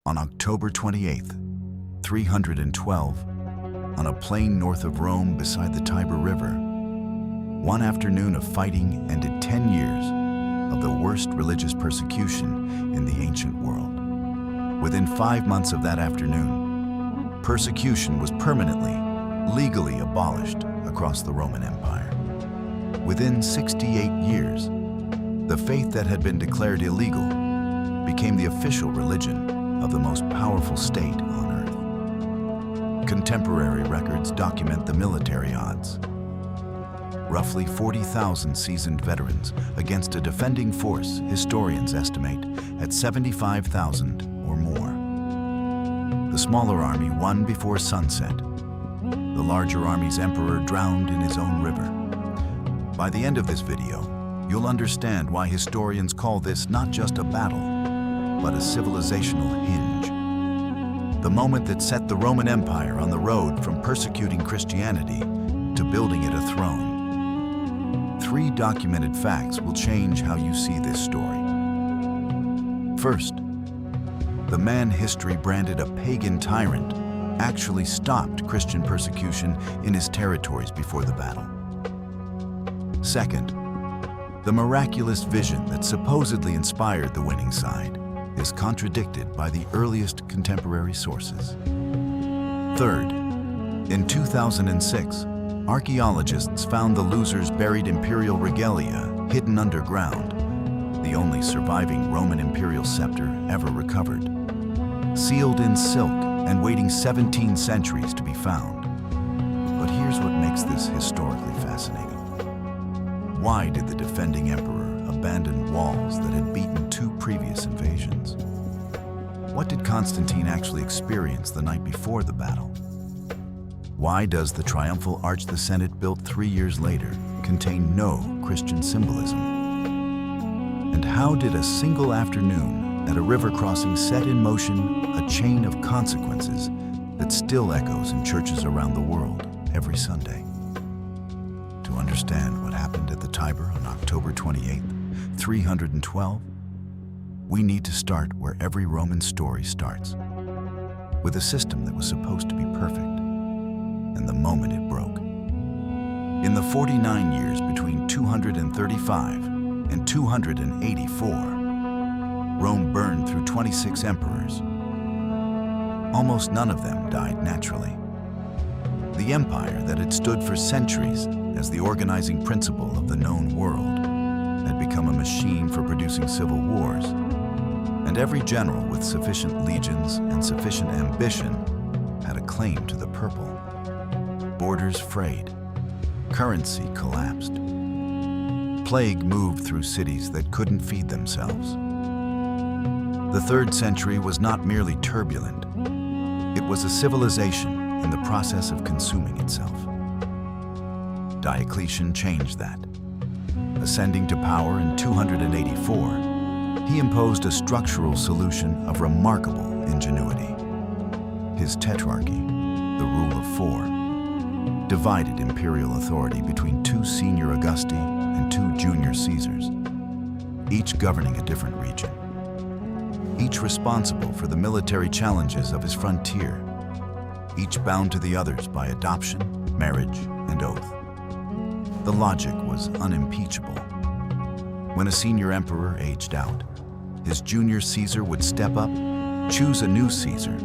On October 28th, 312, on a plain north of Rome beside the Tiber River, one afternoon of fighting ended 10 years of the worst religious persecution in the ancient world. Within 5 months of that afternoon, persecution was permanently, legally abolished across the Roman Empire. Within 68 years, the faith that had been declared illegal became the official religion of the most powerful state on earth. Contemporary records document the military odds. Roughly 40,000 seasoned veterans against a defending force historians estimate at 75,000 or more. The smaller army won before sunset. The larger army's emperor drowned in his own river. By the end of this video, you'll understand why historians call this not just a battle, but a civilizational hinge. The moment that set the Roman Empire on the road from persecuting Christianity to building it a throne. 3 documented facts will change how you see this story. First, the man history branded a pagan tyrant actually stopped Christian persecution in his territories before the battle. Second, the miraculous vision that supposedly inspired the winning side is contradicted by the earliest contemporary sources. Third, in 2006, archaeologists found the losers' buried imperial regalia hidden underground, the only surviving Roman imperial scepter ever recovered, sealed in silk and waiting 17 centuries to be found. But here's what makes this historically fascinating. Why did the defending emperor abandon walls that had beaten 2 previous invasions? What did Constantine actually experience the night before the battle? Why does the triumphal arch the Senate built 3 years later contain no Christian symbolism? And how did a single afternoon at a river crossing set in motion a chain of consequences that still echoes in churches around the world every Sunday? To understand what happened at the Tiber on October 28th, 312, we need to start where every Roman story starts, with a system that was supposed to be perfect, and the moment it broke. In the 49 years between 235 and 284, Rome burned through 26 emperors. Almost none of them died naturally. The empire that had stood for centuries as the organizing principle of the known world had become a machine for producing civil wars, and every general with sufficient legions and sufficient ambition had a claim to the purple. Borders frayed, currency collapsed. Plague moved through cities that couldn't feed themselves. The 3rd century was not merely turbulent, it was a civilization in the process of consuming itself. Diocletian changed that. Ascending to power in 284, he imposed a structural solution of remarkable ingenuity. His tetrarchy, the rule of 4, divided imperial authority between 2 senior Augusti and 2 junior Caesars, each governing a different region, each responsible for the military challenges of his frontier, each bound to the others by adoption, marriage, and oath. The logic was unimpeachable. When a senior emperor aged out, his junior Caesar would step up, choose a new Caesar,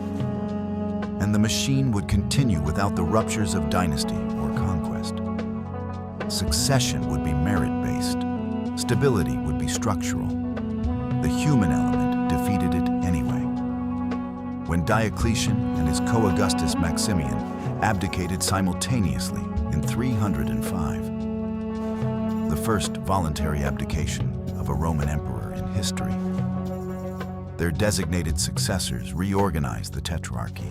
and the machine would continue without the ruptures of dynasty or conquest. Succession would be merit-based. Stability would be structural. The human element defeated it anyway. When Diocletian and his co-Augustus Maximian abdicated simultaneously in 305, the first voluntary abdication of a Roman emperor in history, their designated successors reorganized the tetrarchy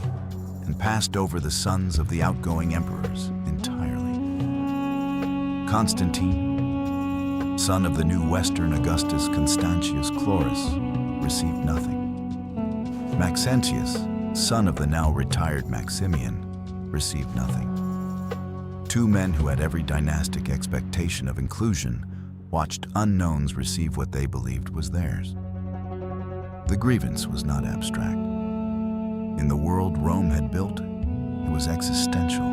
and passed over the sons of the outgoing emperors entirely. Constantine, son of the new Western Augustus Constantius Chlorus, received nothing. Maxentius, son of the now retired Maximian, received nothing. 2 men who had every dynastic expectation of inclusion watched unknowns receive what they believed was theirs. The grievance was not abstract. world Rome had built, it was existential.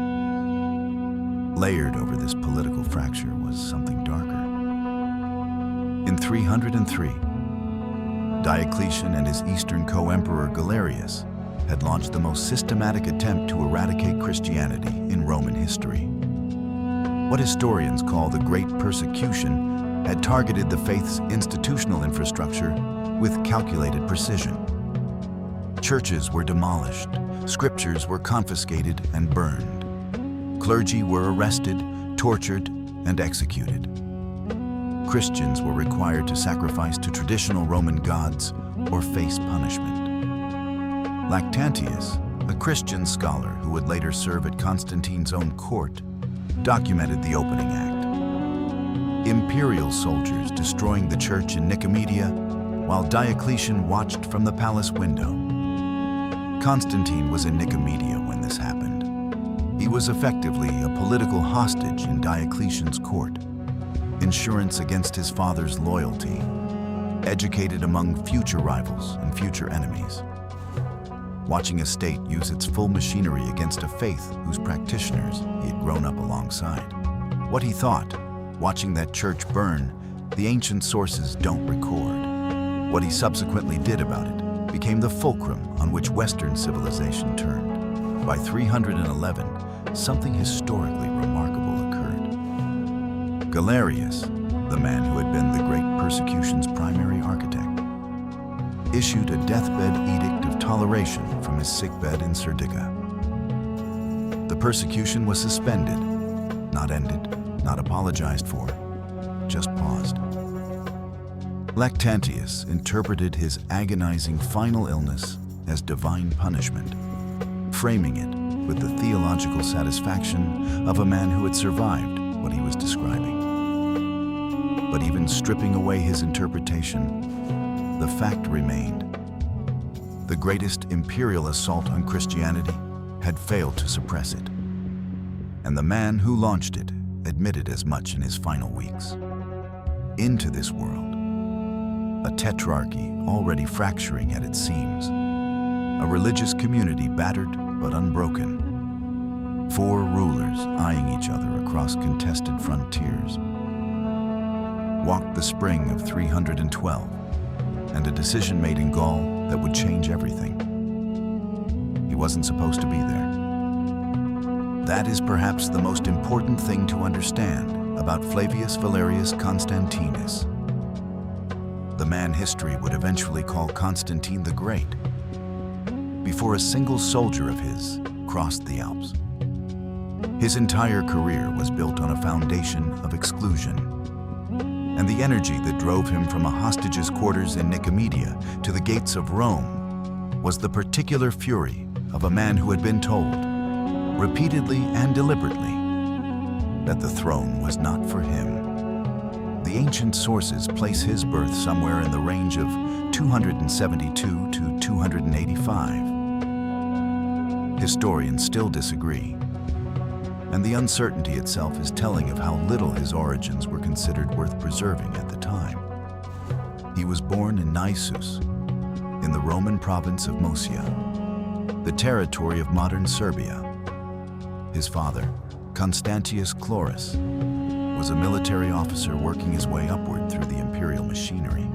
Layered over this political fracture was something darker. In 303, Diocletian and his eastern co-emperor Galerius had launched the most systematic attempt to eradicate Christianity in Roman history. What historians call the Great Persecution had targeted the faith's institutional infrastructure with calculated precision. Churches were demolished, scriptures were confiscated and burned. Clergy were arrested, tortured, and executed. Christians were required to sacrifice to traditional Roman gods or face punishment. Maxentius, a Christian scholar who would later serve at Constantine's own court, documented the opening act. Imperial soldiers destroying the church in Nicomedia, while Diocletian watched from the palace window. Constantine was in Nicomedia when this happened. He was effectively a political hostage in Diocletian's court, insurance against his father's loyalty, educated among future rivals and future enemies. Watching a state use its full machinery against a faith whose practitioners he had grown up alongside. What he thought, watching that church burn, the ancient sources don't record. What he subsequently did about it became the fulcrum on which Western civilization turned. By 311, something historically remarkable occurred. Galerius, the man who had been the Great Persecution's primary architect, issued a deathbed edict of toleration from his sickbed in Serdica. The persecution was suspended, not ended, not apologized for, just paused. Maxentius interpreted his agonizing final illness as divine punishment, framing it with the theological satisfaction of a man who had survived what he was describing. But even stripping away his interpretation, the fact remained. The greatest imperial assault on Christianity had failed to suppress it. And the man who launched it admitted as much in his final weeks. Into this world, a tetrarchy already fracturing at its seams, a religious community battered but unbroken, 4 rulers eyeing each other across contested frontiers, walked the spring of 312, and a decision made in Gaul that would change everything. He wasn't supposed to be there. That is perhaps the most important thing to understand about Flavius Valerius Constantinus, the man history would eventually call Constantine the Great, before a single soldier of his crossed the Alps. His entire career was built on a foundation of exclusion, and the energy that drove him from a hostage's quarters in Nicomedia to the gates of Rome was the particular fury of a man who had been told, repeatedly and deliberately, that the throne was not for him. The ancient sources place his birth somewhere in the range of 272 to 285. Historians still disagree, and the uncertainty itself is telling of how little his origins were considered worth preserving at the time. He was born in Naissus, in the Roman province of Moesia, the territory of modern Serbia. His father, Constantius Chlorus, was a military officer working his way upward through the imperial machinery.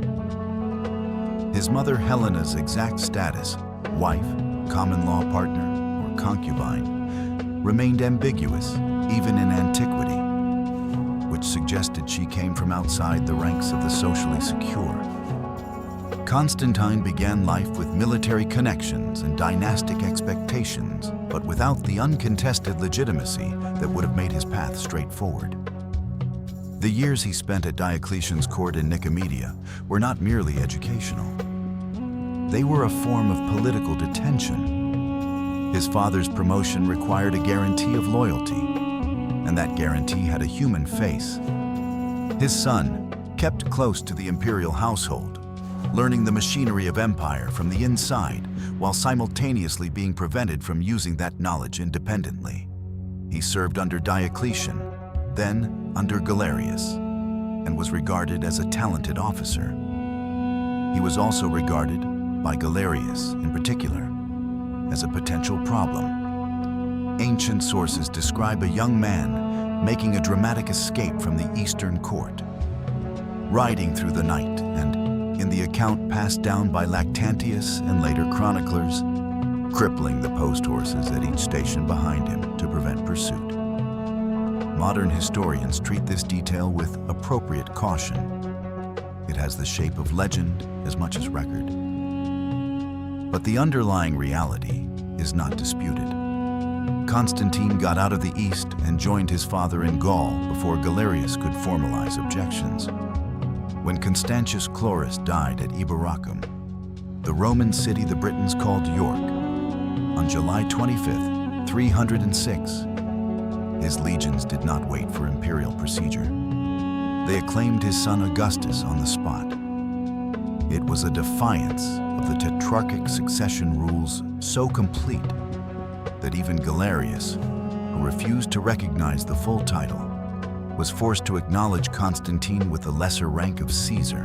His mother Helena's exact status, wife, common law partner, or concubine, remained ambiguous even in antiquity, which suggested she came from outside the ranks of the socially secure. Constantine began life with military connections and dynastic expectations, but without the uncontested legitimacy that would have made his path straightforward. The years he spent at Diocletian's court in Nicomedia were not merely educational. They were a form of political detention. His father's promotion required a guarantee of loyalty, and that guarantee had a human face. His son kept close to the imperial household, learning the machinery of empire from the inside while simultaneously being prevented from using that knowledge independently. He served under Diocletian, then under Galerius, and was regarded as a talented officer. He was also regarded, by Galerius in particular, as a potential problem. Ancient sources describe a young man making a dramatic escape from the Eastern court, riding through the night, and, in the account passed down by Maxentius and later chroniclers, crippling the post horses at each station behind him to prevent pursuit. Modern historians treat this detail with appropriate caution. It has the shape of legend as much as record. But the underlying reality is not disputed. Constantine got out of the east and joined his father in Gaul before Galerius could formalize objections. When Constantius Chlorus died at Eboracum, the Roman city the Britons called York, on July 25th, 306, his legions did not wait for imperial procedure. They acclaimed his son Augustus on the spot. It was a defiance of the tetrarchic succession rules so complete that even Galerius, who refused to recognize the full title, was forced to acknowledge Constantine with the lesser rank of Caesar,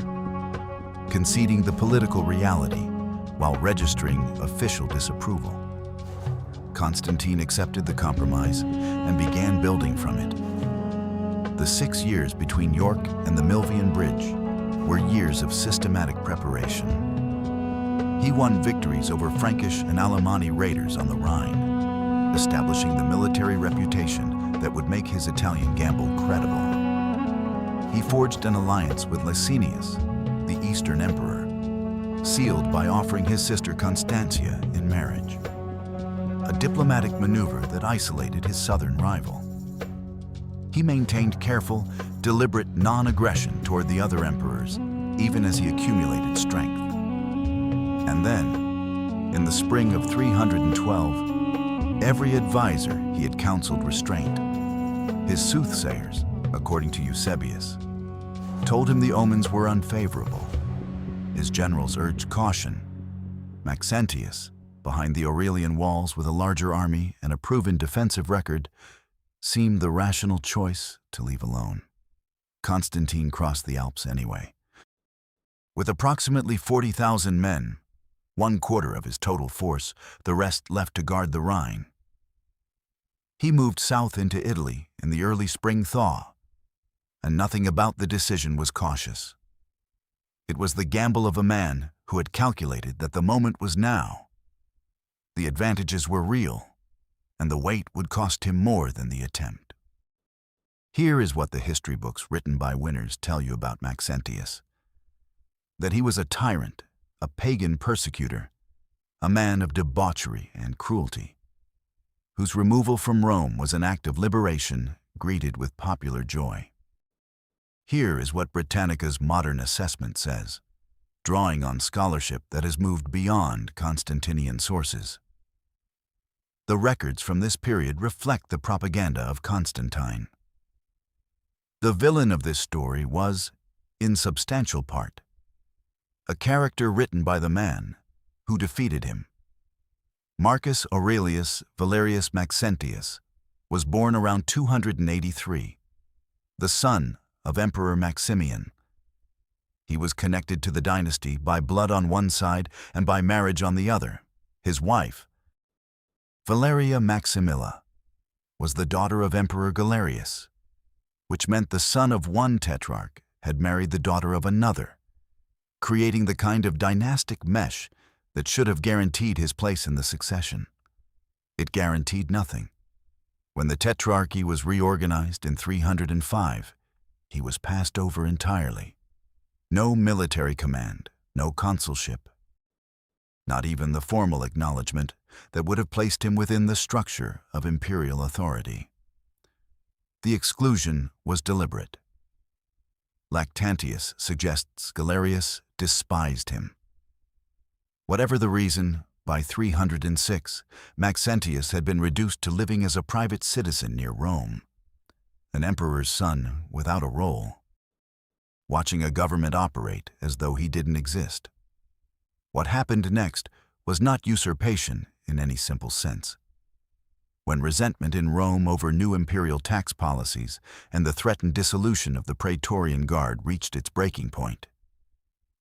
conceding the political reality while registering official disapproval. Constantine accepted the compromise and began building from it. The 6 years between York and the Milvian Bridge were years of systematic preparation. He won victories over Frankish and Alemanni raiders on the Rhine, establishing the military reputation that would make his Italian gamble credible. He forged an alliance with Licinius, the Eastern Emperor, sealed by offering his sister Constantia in marriage, a diplomatic maneuver that isolated his southern rival. He maintained careful, deliberate non-aggression toward the other emperors, even as he accumulated strength. And then, in the spring of 312, every advisor he had counseled restraint. His soothsayers, according to Eusebius, told him the omens were unfavorable. His generals urged caution. Maxentius, behind the Aurelian walls with a larger army and a proven defensive record, seemed the rational choice to leave alone. Constantine crossed the Alps anyway. With approximately 40,000 men, 1/4 of his total force, the rest left to guard the Rhine. He moved south into Italy in the early spring thaw, and nothing about the decision was cautious. It was the gamble of a man who had calculated that the moment was now. The advantages were real, and the wait would cost him more than the attempt. Here is what the history books written by winners tell you about Maxentius: that he was a tyrant, a pagan persecutor, a man of debauchery and cruelty, whose removal from Rome was an act of liberation greeted with popular joy. Here is what Britannica's modern assessment says, drawing on scholarship that has moved beyond Constantinian sources. The records from this period reflect the propaganda of Constantine. The villain of this story was, in substantial part, a character written by the man who defeated him. Marcus Aurelius Valerius Maxentius was born around 283, the son of Emperor Maximian. He was connected to the dynasty by blood on one side and by marriage on the other. His wife, Valeria Maximilla, was the daughter of Emperor Galerius, which meant the son of one tetrarch had married the daughter of another, creating the kind of dynastic mesh that should have guaranteed his place in the succession. It guaranteed nothing. When the tetrarchy was reorganized in 305, he was passed over entirely. No military command, no consulship, not even the formal acknowledgement that would have placed him within the structure of imperial authority. The exclusion was deliberate. Lactantius suggests Galerius despised him. Whatever the reason, by 306, Maxentius had been reduced to living as a private citizen near Rome, an emperor's son without a role, watching a government operate as though he didn't exist. What happened next was not usurpation in any simple sense. When resentment in Rome over new imperial tax policies and the threatened dissolution of the Praetorian Guard reached its breaking point,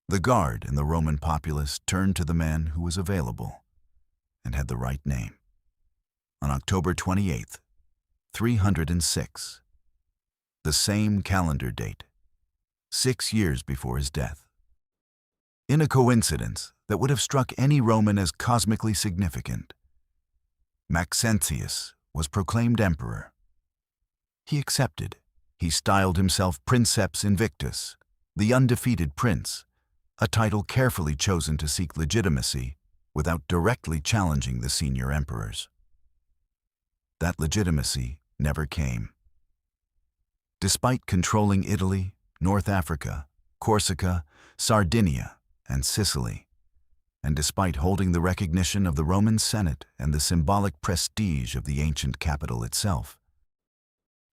the Guard and the Roman populace turned to the man who was available and had the right name. On October 28th, 306, the same calendar date, 6 years before his death. In a coincidence that would have struck any Roman as cosmically significant, Maxentius was proclaimed emperor. He accepted. He styled himself Princeps Invictus, the undefeated prince, a title carefully chosen to seek legitimacy without directly challenging the senior emperors. That legitimacy never came. Despite controlling Italy, North Africa, Corsica, Sardinia, and Sicily, and despite holding the recognition of the Roman Senate and the symbolic prestige of the ancient capital itself,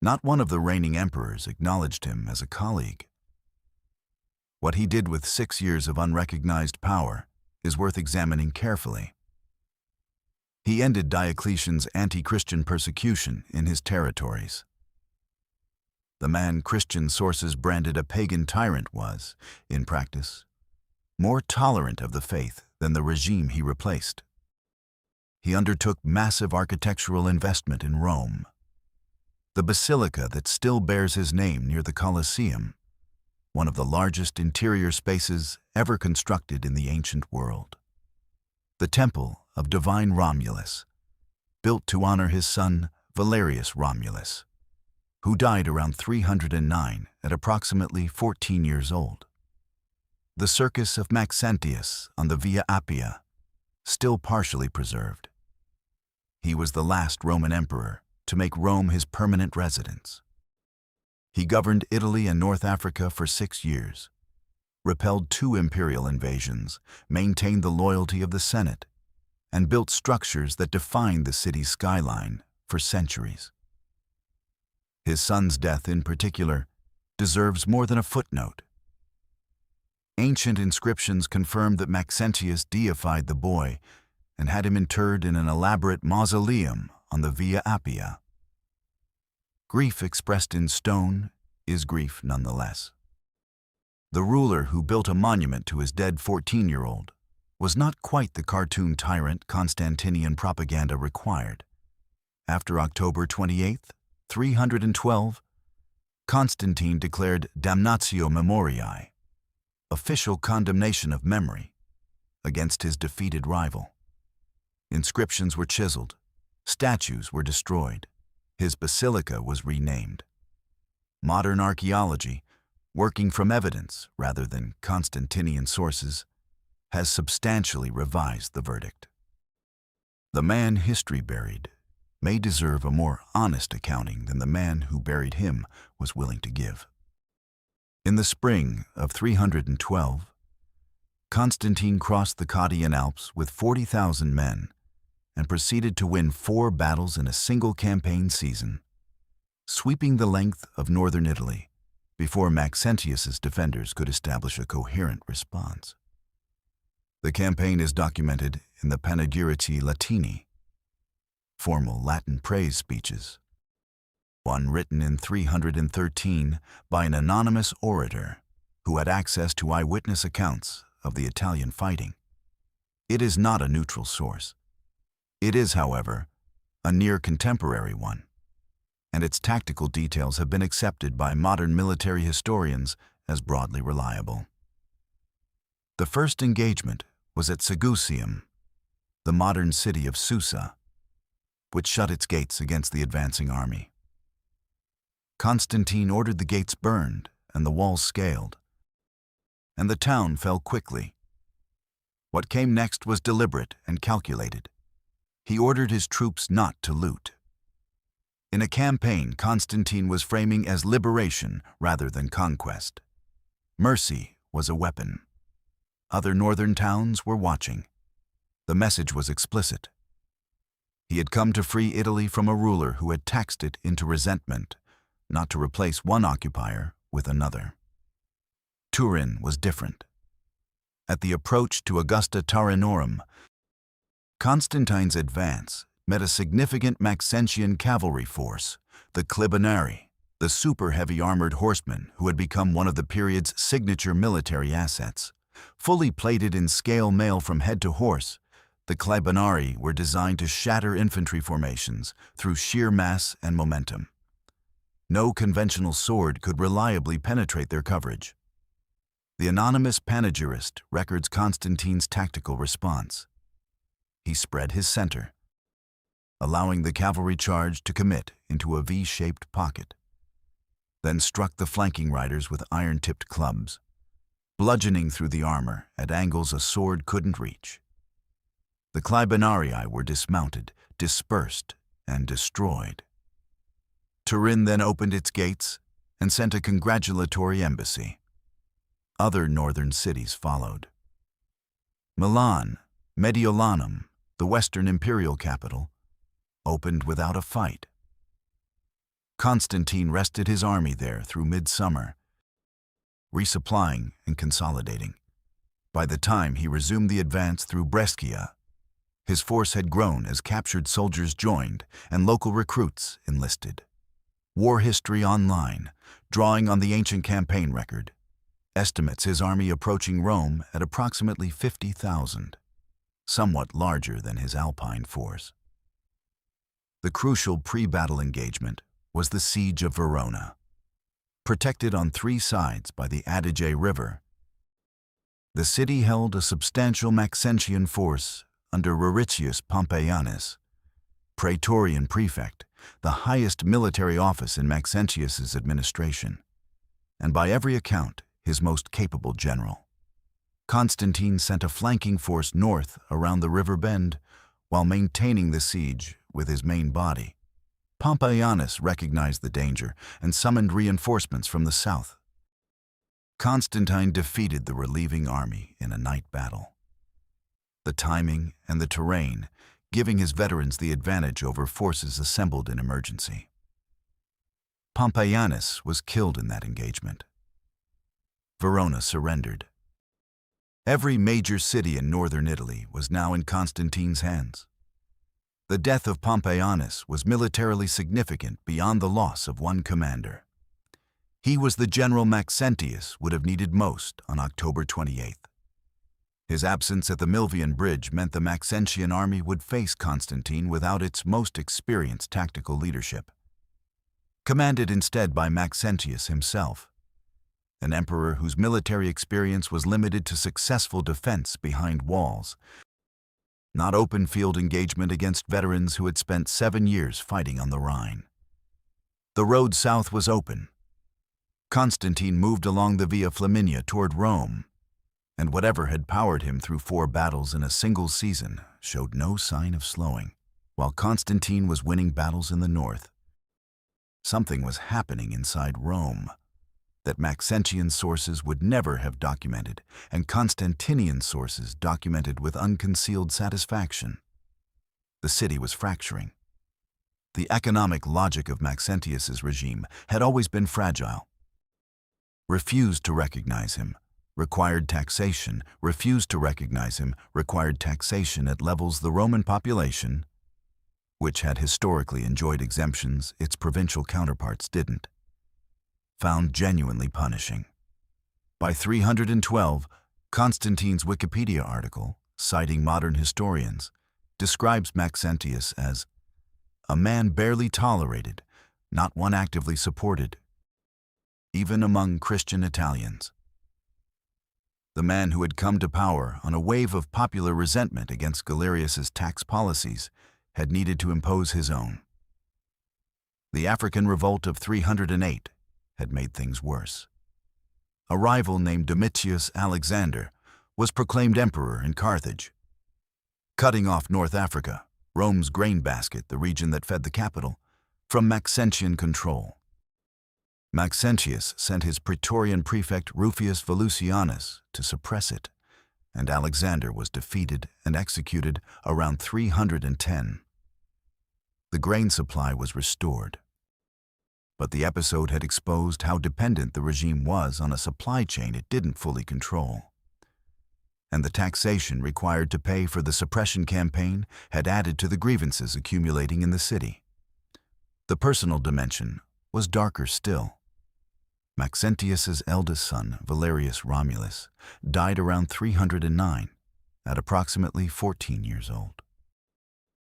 not one of the reigning emperors acknowledged him as a colleague. What he did with 6 years of unrecognized power is worth examining carefully. He ended Diocletian's anti-Christian persecution in his territories. The man Christian sources branded a pagan tyrant was, in practice, more tolerant of the faith than the regime he replaced. He undertook massive architectural investment in Rome. The basilica that still bears his name near the Colosseum, one of the largest interior spaces ever constructed in the ancient world. The Temple of Divine Romulus, built to honor his son Valerius Romulus, who died around 309 at approximately 14 years old. The Circus of Maxentius on the Via Appia, still partially preserved. He was the last Roman emperor to make Rome his permanent residence. He governed Italy and North Africa for 6 years, repelled 2 imperial invasions, maintained the loyalty of the Senate, and built structures that defined the city's skyline for centuries. His son's death, in particular, deserves more than a footnote. Ancient inscriptions confirm that Maxentius deified the boy and had him interred in an elaborate mausoleum on the Via Appia. Grief expressed in stone is grief nonetheless. The ruler who built a monument to his dead 14-year-old was not quite the cartoon tyrant Constantinian propaganda required. After October 28th, 312, Constantine declared damnatio memoriae, official condemnation of memory, against his defeated rival. Inscriptions were chiseled, statues were destroyed, his basilica was renamed. Modern archaeology, working from evidence rather than Constantinian sources, has substantially revised the verdict. The man history buried may deserve a more honest accounting than the man who buried him was willing to give. In the spring of 312, Constantine crossed the Cottian Alps with 40,000 men and proceeded to win 4 battles in a single campaign season, sweeping the length of northern Italy before Maxentius's defenders could establish a coherent response. The campaign is documented in the Panegyricii Latini, formal Latin praise speeches, one written in 313 by an anonymous orator who had access to eyewitness accounts of the Italian fighting. It is not a neutral source. It is, however, a near contemporary one, and its tactical details have been accepted by modern military historians as broadly reliable. The first engagement was at Segusium, the modern city of Susa, which shut its gates against the advancing army. Constantine ordered the gates burned and the walls scaled, and the town fell quickly. What came next was deliberate and calculated. He ordered his troops not to loot. In a campaign Constantine was framing as liberation rather than conquest. Mercy was a weapon. Other northern towns were watching. The message was explicit. He had come to free Italy from a ruler who had taxed it into resentment, not to replace one occupier with another. Turin was different. At the approach to Augusta Taurinorum, Constantine's advance met a significant Maxentian cavalry force, the Clibonari, the super-heavy armored horsemen who had become one of the period's signature military assets. Fully plated in scale mail from head to horse, The Clibanarii were designed to shatter infantry formations through sheer mass and momentum. No conventional sword could reliably penetrate their coverage. The anonymous panegyrist records Constantine's tactical response. He spread his center, allowing the cavalry charge to commit into a V-shaped pocket, then struck the flanking riders with iron-tipped clubs, bludgeoning through the armor at angles a sword couldn't reach. The Clibanarii were dismounted, dispersed, and destroyed. Turin then opened its gates and sent a congratulatory embassy. Other northern cities followed. Milan, Mediolanum, the western imperial capital, opened without a fight. Constantine rested his army there through midsummer, resupplying and consolidating. By the time he resumed the advance through Brescia, his force had grown as captured soldiers joined and local recruits enlisted. War History Online, drawing on the ancient campaign record, estimates his army approaching Rome at approximately 50,000, somewhat larger than his Alpine force. The crucial pre-battle engagement was the Siege of Verona. Protected on three sides by the Adige River, the city held a substantial Maxentian force under Ruricius Pompeianus, Praetorian prefect, the highest military office in Maxentius's administration, and by every account, his most capable general. Constantine sent a flanking force north around the river bend while maintaining the siege with his main body. Pompeianus recognized the danger and summoned reinforcements from the south. Constantine defeated the relieving army in a night battle. The timing and the terrain giving his veterans the advantage over forces assembled in emergency. Pompeianus was killed in that engagement. Verona surrendered. Every major city in northern Italy was now in Constantine's hands. The death of Pompeianus was militarily significant beyond the loss of one commander. He was the general Maxentius would have needed most on October 28th. His absence at the Milvian Bridge meant the Maxentian army would face Constantine without its most experienced tactical leadership. Commanded instead by Maxentius himself, an emperor whose military experience was limited to successful defense behind walls, not open field engagement against veterans who had spent 7 years fighting on the Rhine. The road south was open. Constantine moved along the Via Flaminia toward Rome, and whatever had powered him through 4 battles in a single season showed no sign of slowing. While Constantine was winning battles in the north, something was happening inside Rome that Maxentian sources would never have documented, and Constantinian sources documented with unconcealed satisfaction. The city was fracturing. The economic logic of Maxentius's regime had always been fragile. Refused to recognize him, required taxation, refused to recognize him, required taxation at levels the Roman population, which had historically enjoyed exemptions its provincial counterparts didn't, found genuinely punishing. By 312, Constantine's Wikipedia article, citing modern historians, describes Maxentius as a man barely tolerated, not one actively supported, even among Christian Italians. The man who had come to power on a wave of popular resentment against Galerius's tax policies had needed to impose his own. The African Revolt of 308 had made things worse. A rival named Domitius Alexander was proclaimed emperor in Carthage, cutting off North Africa, Rome's grain basket, the region that fed the capital, from Maxentian control. Maxentius sent his Praetorian prefect Rufius Volusianus to suppress it, and Alexander was defeated and executed around 310. The grain supply was restored, but the episode had exposed how dependent the regime was on a supply chain it didn't fully control. And the taxation required to pay for the suppression campaign had added to the grievances accumulating in the city. The personal dimension was darker still. Maxentius's eldest son, Valerius Romulus, died around 309, at approximately 14 years old.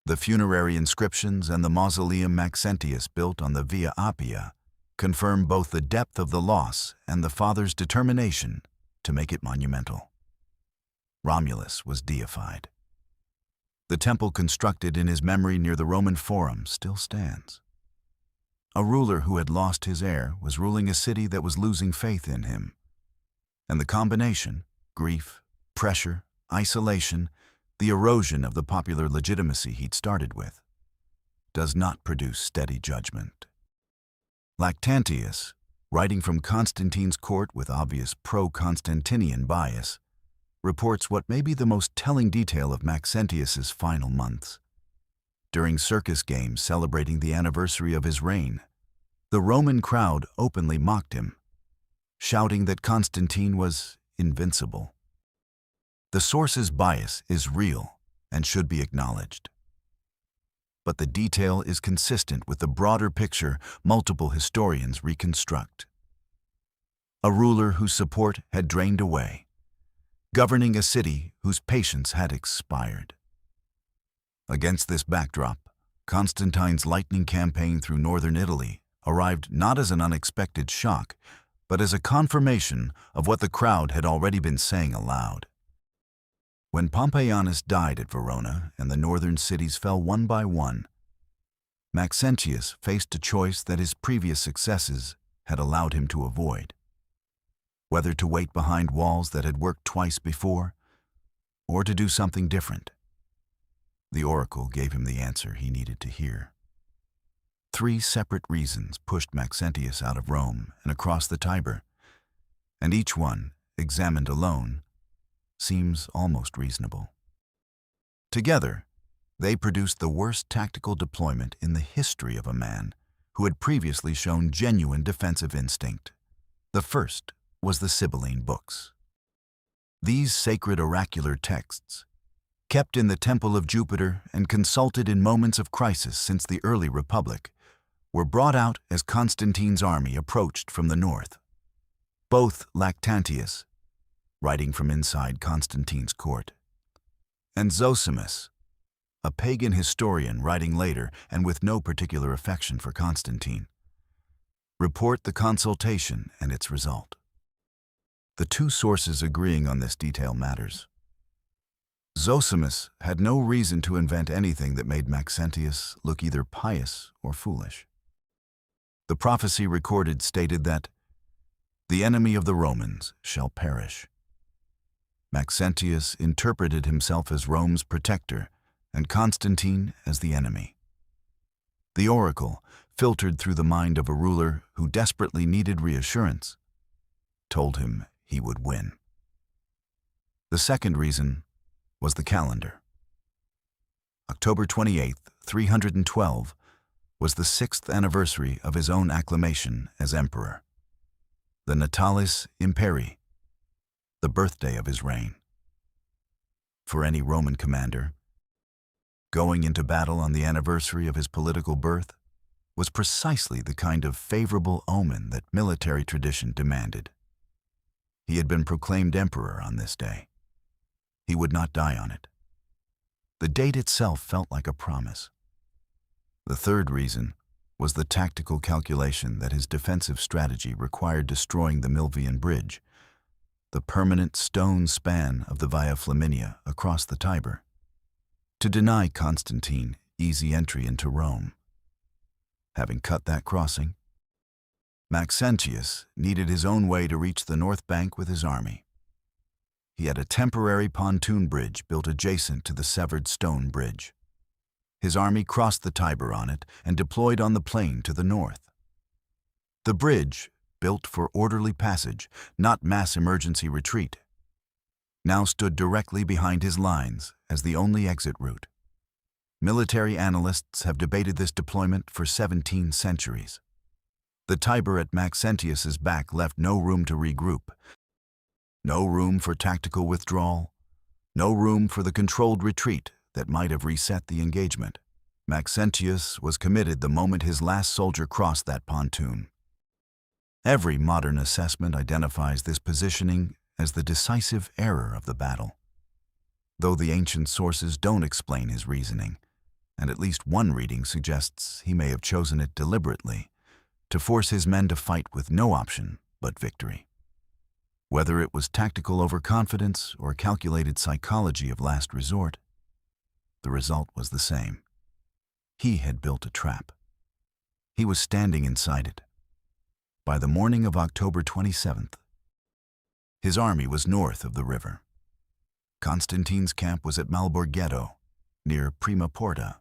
The funerary inscriptions and the mausoleum Maxentius built on the Via Appia confirm both the depth of the loss and the father's determination to make it monumental. Romulus was deified. The temple constructed in his memory near the Roman Forum still stands. A ruler who had lost his heir was ruling a city that was losing faith in him. And the combination, grief, pressure, isolation, the erosion of the popular legitimacy he'd started with, does not produce steady judgment. Lactantius, writing from Constantine's court with obvious pro-Constantinian bias, reports what may be the most telling detail of Maxentius's final months. During circus games celebrating the anniversary of his reign, the Roman crowd openly mocked him, shouting that Constantine was invincible. The source's bias is real and should be acknowledged. But the detail is consistent with the broader picture multiple historians reconstruct. A ruler whose support had drained away, governing a city whose patience had expired. Against this backdrop, Constantine's lightning campaign through northern Italy arrived not as an unexpected shock, but as a confirmation of what the crowd had already been saying aloud. When Pompeianus died at Verona and the northern cities fell one by one, Maxentius faced a choice that his previous successes had allowed him to avoid. Whether to wait behind walls that had worked twice before, or to do something different. The oracle gave him the answer he needed to hear. 3 separate reasons pushed Maxentius out of Rome and across the Tiber, and each one, examined alone, seems almost reasonable. Together, they produced the worst tactical deployment in the history of a man who had previously shown genuine defensive instinct. The first was the Sibylline books. These sacred oracular texts, kept in the temple of Jupiter and consulted in moments of crisis since the early Republic, were brought out as Constantine's army approached from the north. Both Lactantius, writing from inside Constantine's court, and Zosimus, a pagan historian writing later and with no particular affection for Constantine, report the consultation and its result. The 2 sources agreeing on this detail matters. Zosimus had no reason to invent anything that made Maxentius look either pious or foolish. The prophecy recorded stated that the enemy of the Romans shall perish. Maxentius interpreted himself as Rome's protector and Constantine as the enemy. The oracle, filtered through the mind of a ruler who desperately needed reassurance, told him he would win. The second reason was the calendar. October 28, 312, was the 6th anniversary of his own acclamation as emperor, the Natalis Imperii, the birthday of his reign. For any Roman commander, going into battle on the anniversary of his political birth was precisely the kind of favorable omen that military tradition demanded. He had been proclaimed emperor on this day. He would not die on it. The date itself felt like a promise. The third reason was the tactical calculation that his defensive strategy required destroying the Milvian Bridge, the permanent stone span of the Via Flaminia across the Tiber, to deny Constantine easy entry into Rome. Having cut that crossing, Maxentius needed his own way to reach the north bank with his army. He had a temporary pontoon bridge built adjacent to the severed stone bridge. His army crossed the Tiber on it and deployed on the plain to the north. The bridge, built for orderly passage, not mass emergency retreat, now stood directly behind his lines as the only exit route. Military analysts have debated this deployment for 17 centuries. The Tiber at Maxentius's back left no room to regroup, no room for tactical withdrawal, no room for the controlled retreat that might have reset the engagement. Maxentius was committed the moment his last soldier crossed that pontoon. Every modern assessment identifies this positioning as the decisive error of the battle. though the ancient sources don't explain his reasoning, and at least one reading suggests he may have chosen it deliberately to force his men to fight with no option but victory. Whether it was tactical overconfidence or calculated psychology of last resort, the result was the same. He had built a trap. He was standing inside it. By the morning of October 27th, his army was north of the river. Constantine's camp was at Malborghetto, near Prima Porta.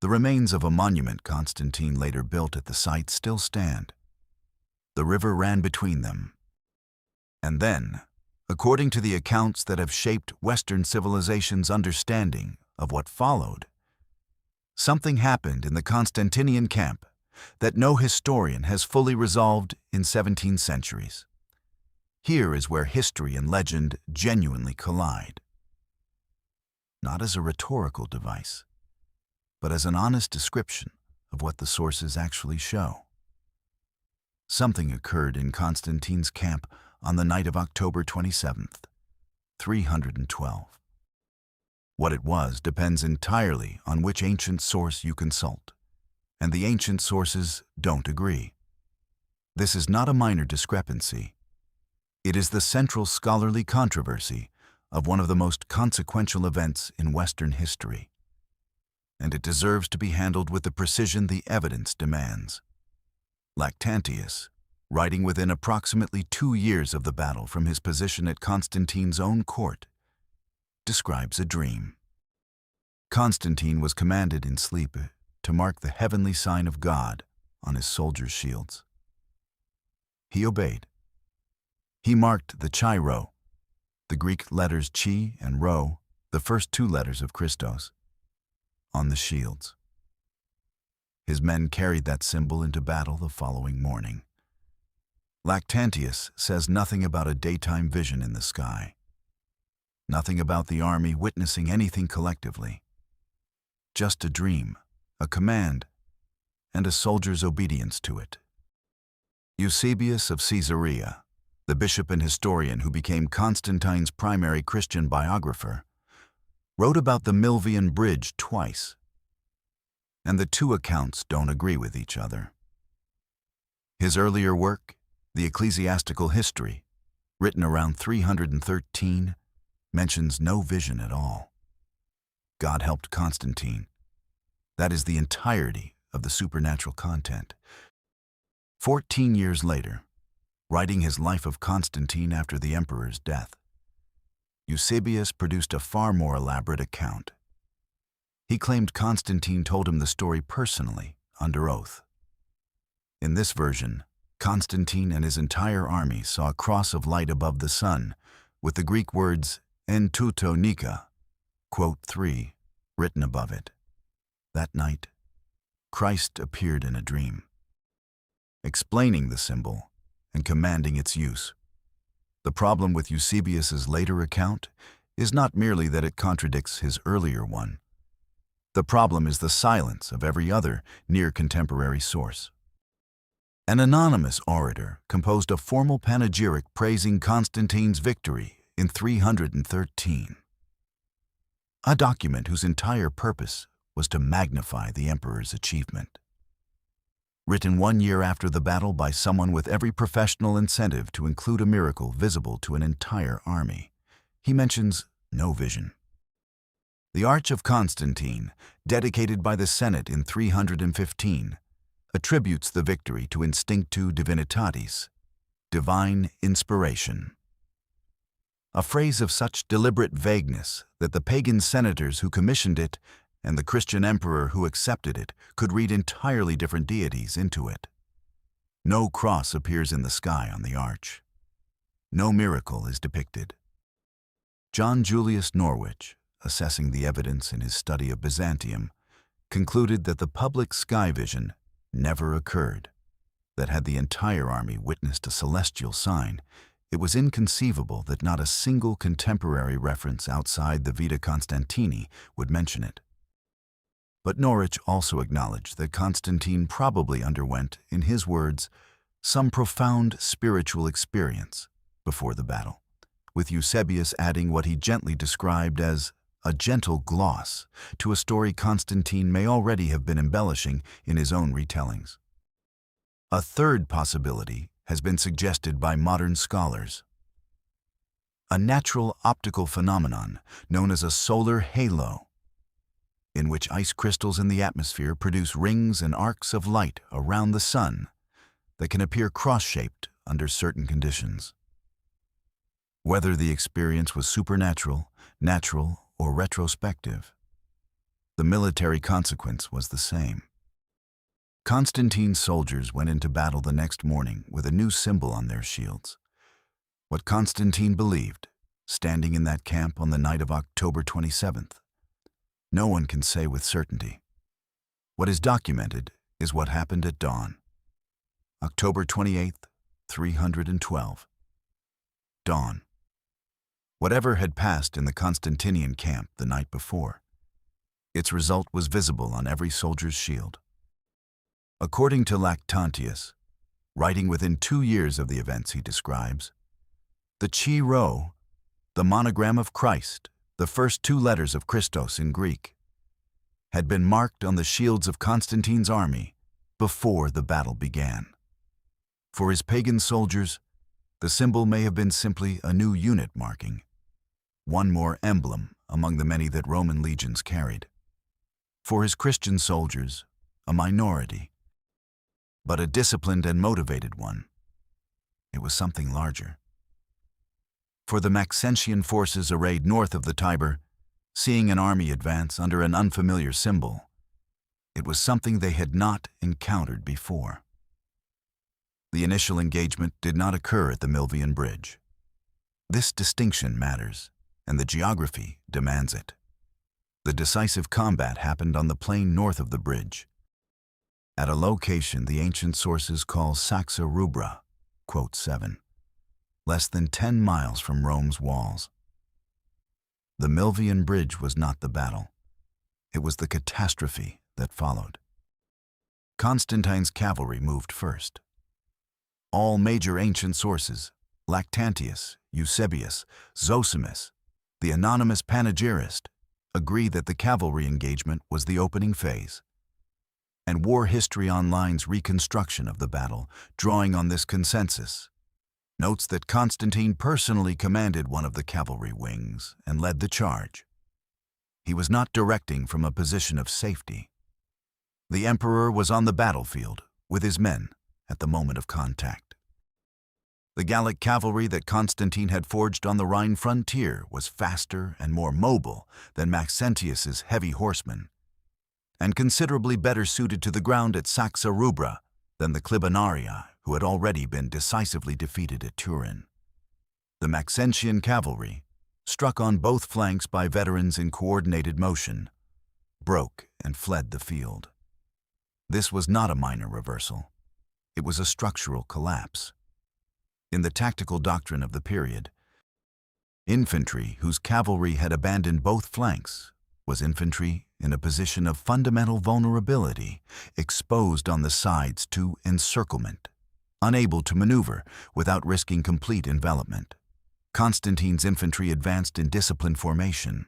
The remains of a monument Constantine later built at the site still stand. The river ran between them. And then, according to the accounts that have shaped Western civilization's understanding of what followed, something happened in the Constantinian camp that no historian has fully resolved in 17 centuries. Here is where history and legend genuinely collide. Not as a rhetorical device, but as an honest description of what the sources actually show. Something occurred in Constantine's camp on the night of October 27th, 312. What it was depends entirely on which ancient source you consult, and the ancient sources don't agree. This is not a minor discrepancy. It is the central scholarly controversy of one of the most consequential events in Western history, and it deserves to be handled with the precision the evidence demands. Lactantius, writing within approximately 2 years of the battle from his position at Constantine's own court, describes a dream. Constantine was commanded in sleep to mark the heavenly sign of God on his soldiers' shields. He obeyed. He marked the Chi-Rho, the Greek letters Chi and Rho, the first 2 letters of Christos, on the shields. His men carried that symbol into battle the following morning. Lactantius says nothing about a daytime vision in the sky, nothing about the army witnessing anything collectively. Just a dream, a command, and a soldier's obedience to it. Eusebius of Caesarea, the bishop and historian who became Constantine's primary Christian biographer, wrote about the Milvian Bridge twice, and the 2 accounts don't agree with each other. His earlier work, the Ecclesiastical History, written around 313, mentions no vision at all. God helped Constantine. That is the entirety of the supernatural content. 14 years later, writing his life of Constantine after the emperor's death, Eusebius produced a far more elaborate account. He claimed Constantine told him the story personally, under oath. In this version, Constantine and his entire army saw a cross of light above the sun, with the Greek words en touto nika, quote 3, written above it. That night, Christ appeared in a dream, explaining the symbol and commanding its use. The problem with Eusebius's later account is not merely that it contradicts his earlier one. The problem is the silence of every other near-contemporary source. An anonymous orator composed a formal panegyric praising Constantine's victory in 313, a document whose entire purpose was to magnify the emperor's achievement. Written 1 year after the battle by someone with every professional incentive to include a miracle visible to an entire army, he mentions no vision. The Arch of Constantine, dedicated by the Senate in 315, attributes the victory to instinctu divinitatis, divine inspiration. A phrase of such deliberate vagueness that the pagan senators who commissioned it and the Christian emperor who accepted it could read entirely different deities into it. No cross appears in the sky on the arch. No miracle is depicted. John Julius Norwich, assessing the evidence in his study of Byzantium, concluded that the public sky vision never occurred, that had the entire army witnessed a celestial sign, it was inconceivable that not a single contemporary reference outside the Vita Constantini would mention it. But Norwich also acknowledged that Constantine probably underwent, in his words, some profound spiritual experience before the battle, with Eusebius adding what he gently described as a gentle gloss to a story Constantine may already have been embellishing in his own retellings. A third possibility has been suggested by modern scholars. A natural optical phenomenon known as a solar halo, in which ice crystals in the atmosphere produce rings and arcs of light around the sun that can appear cross-shaped under certain conditions. Whether the experience was supernatural, natural, or retrospective, the military consequence was the same. Constantine's soldiers went into battle the next morning with a new symbol on their shields. What Constantine believed, standing in that camp on the night of October 27th, no one can say with certainty. What is documented is what happened at dawn. October 28th, 312. Dawn. Whatever had passed in the Constantinian camp the night before, its result was visible on every soldier's shield. According to Maxentius, writing within 2 years of the events he describes, the Chi-Rho, the monogram of Christ, the first 2 letters of Christos in Greek, had been marked on the shields of Constantine's army before the battle began. For his pagan soldiers, the symbol may have been simply a new unit marking, one more emblem among the many that Roman legions carried. For his Christian soldiers, a minority, but a disciplined and motivated one. It was something larger. For the Maxentian forces arrayed north of the Tiber, seeing an army advance under an unfamiliar symbol, it was something they had not encountered before. The initial engagement did not occur at the Milvian Bridge. This distinction matters, and the geography demands it. The decisive combat happened on the plain north of the bridge, at a location the ancient sources call Saxa Rubra, quote 7, less than 10 miles from Rome's walls. The Milvian Bridge was not the battle. It was the catastrophe that followed. Constantine's cavalry moved first. All major ancient sources, Lactantius, Eusebius, Zosimus, the anonymous panegyrist, agree that the cavalry engagement was the opening phase. And War History Online's reconstruction of the battle, drawing on this consensus, notes that Constantine personally commanded one of the cavalry wings and led the charge. He was not directing from a position of safety. The emperor was on the battlefield with his men at the moment of contact. The Gallic cavalry that Constantine had forged on the Rhine frontier was faster and more mobile than Maxentius's heavy horsemen, and considerably better suited to the ground at Saxa Rubra than the Clibanaria, who had already been decisively defeated at Turin. The Maxentian cavalry, struck on both flanks by veterans in coordinated motion, broke and fled the field. This was not a minor reversal. It was a structural collapse. In the tactical doctrine of the period, infantry whose cavalry had abandoned both flanks was infantry in a position of fundamental vulnerability, exposed on the sides to encirclement, unable to maneuver without risking complete envelopment. Constantine's infantry advanced in disciplined formation.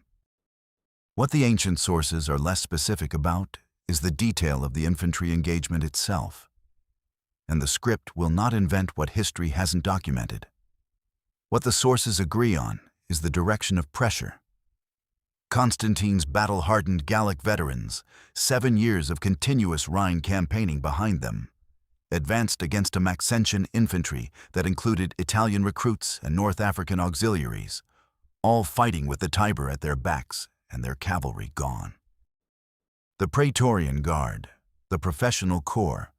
What the ancient sources are less specific about is the detail of the infantry engagement itself, and the script will not invent what history hasn't documented. What the sources agree on is the direction of pressure. Constantine's battle-hardened Gallic veterans, 7 years of continuous Rhine campaigning behind them, advanced against a Maxentian infantry that included Italian recruits and North African auxiliaries, all fighting with the Tiber at their backs and their cavalry gone. The Praetorian Guard, the professional corps,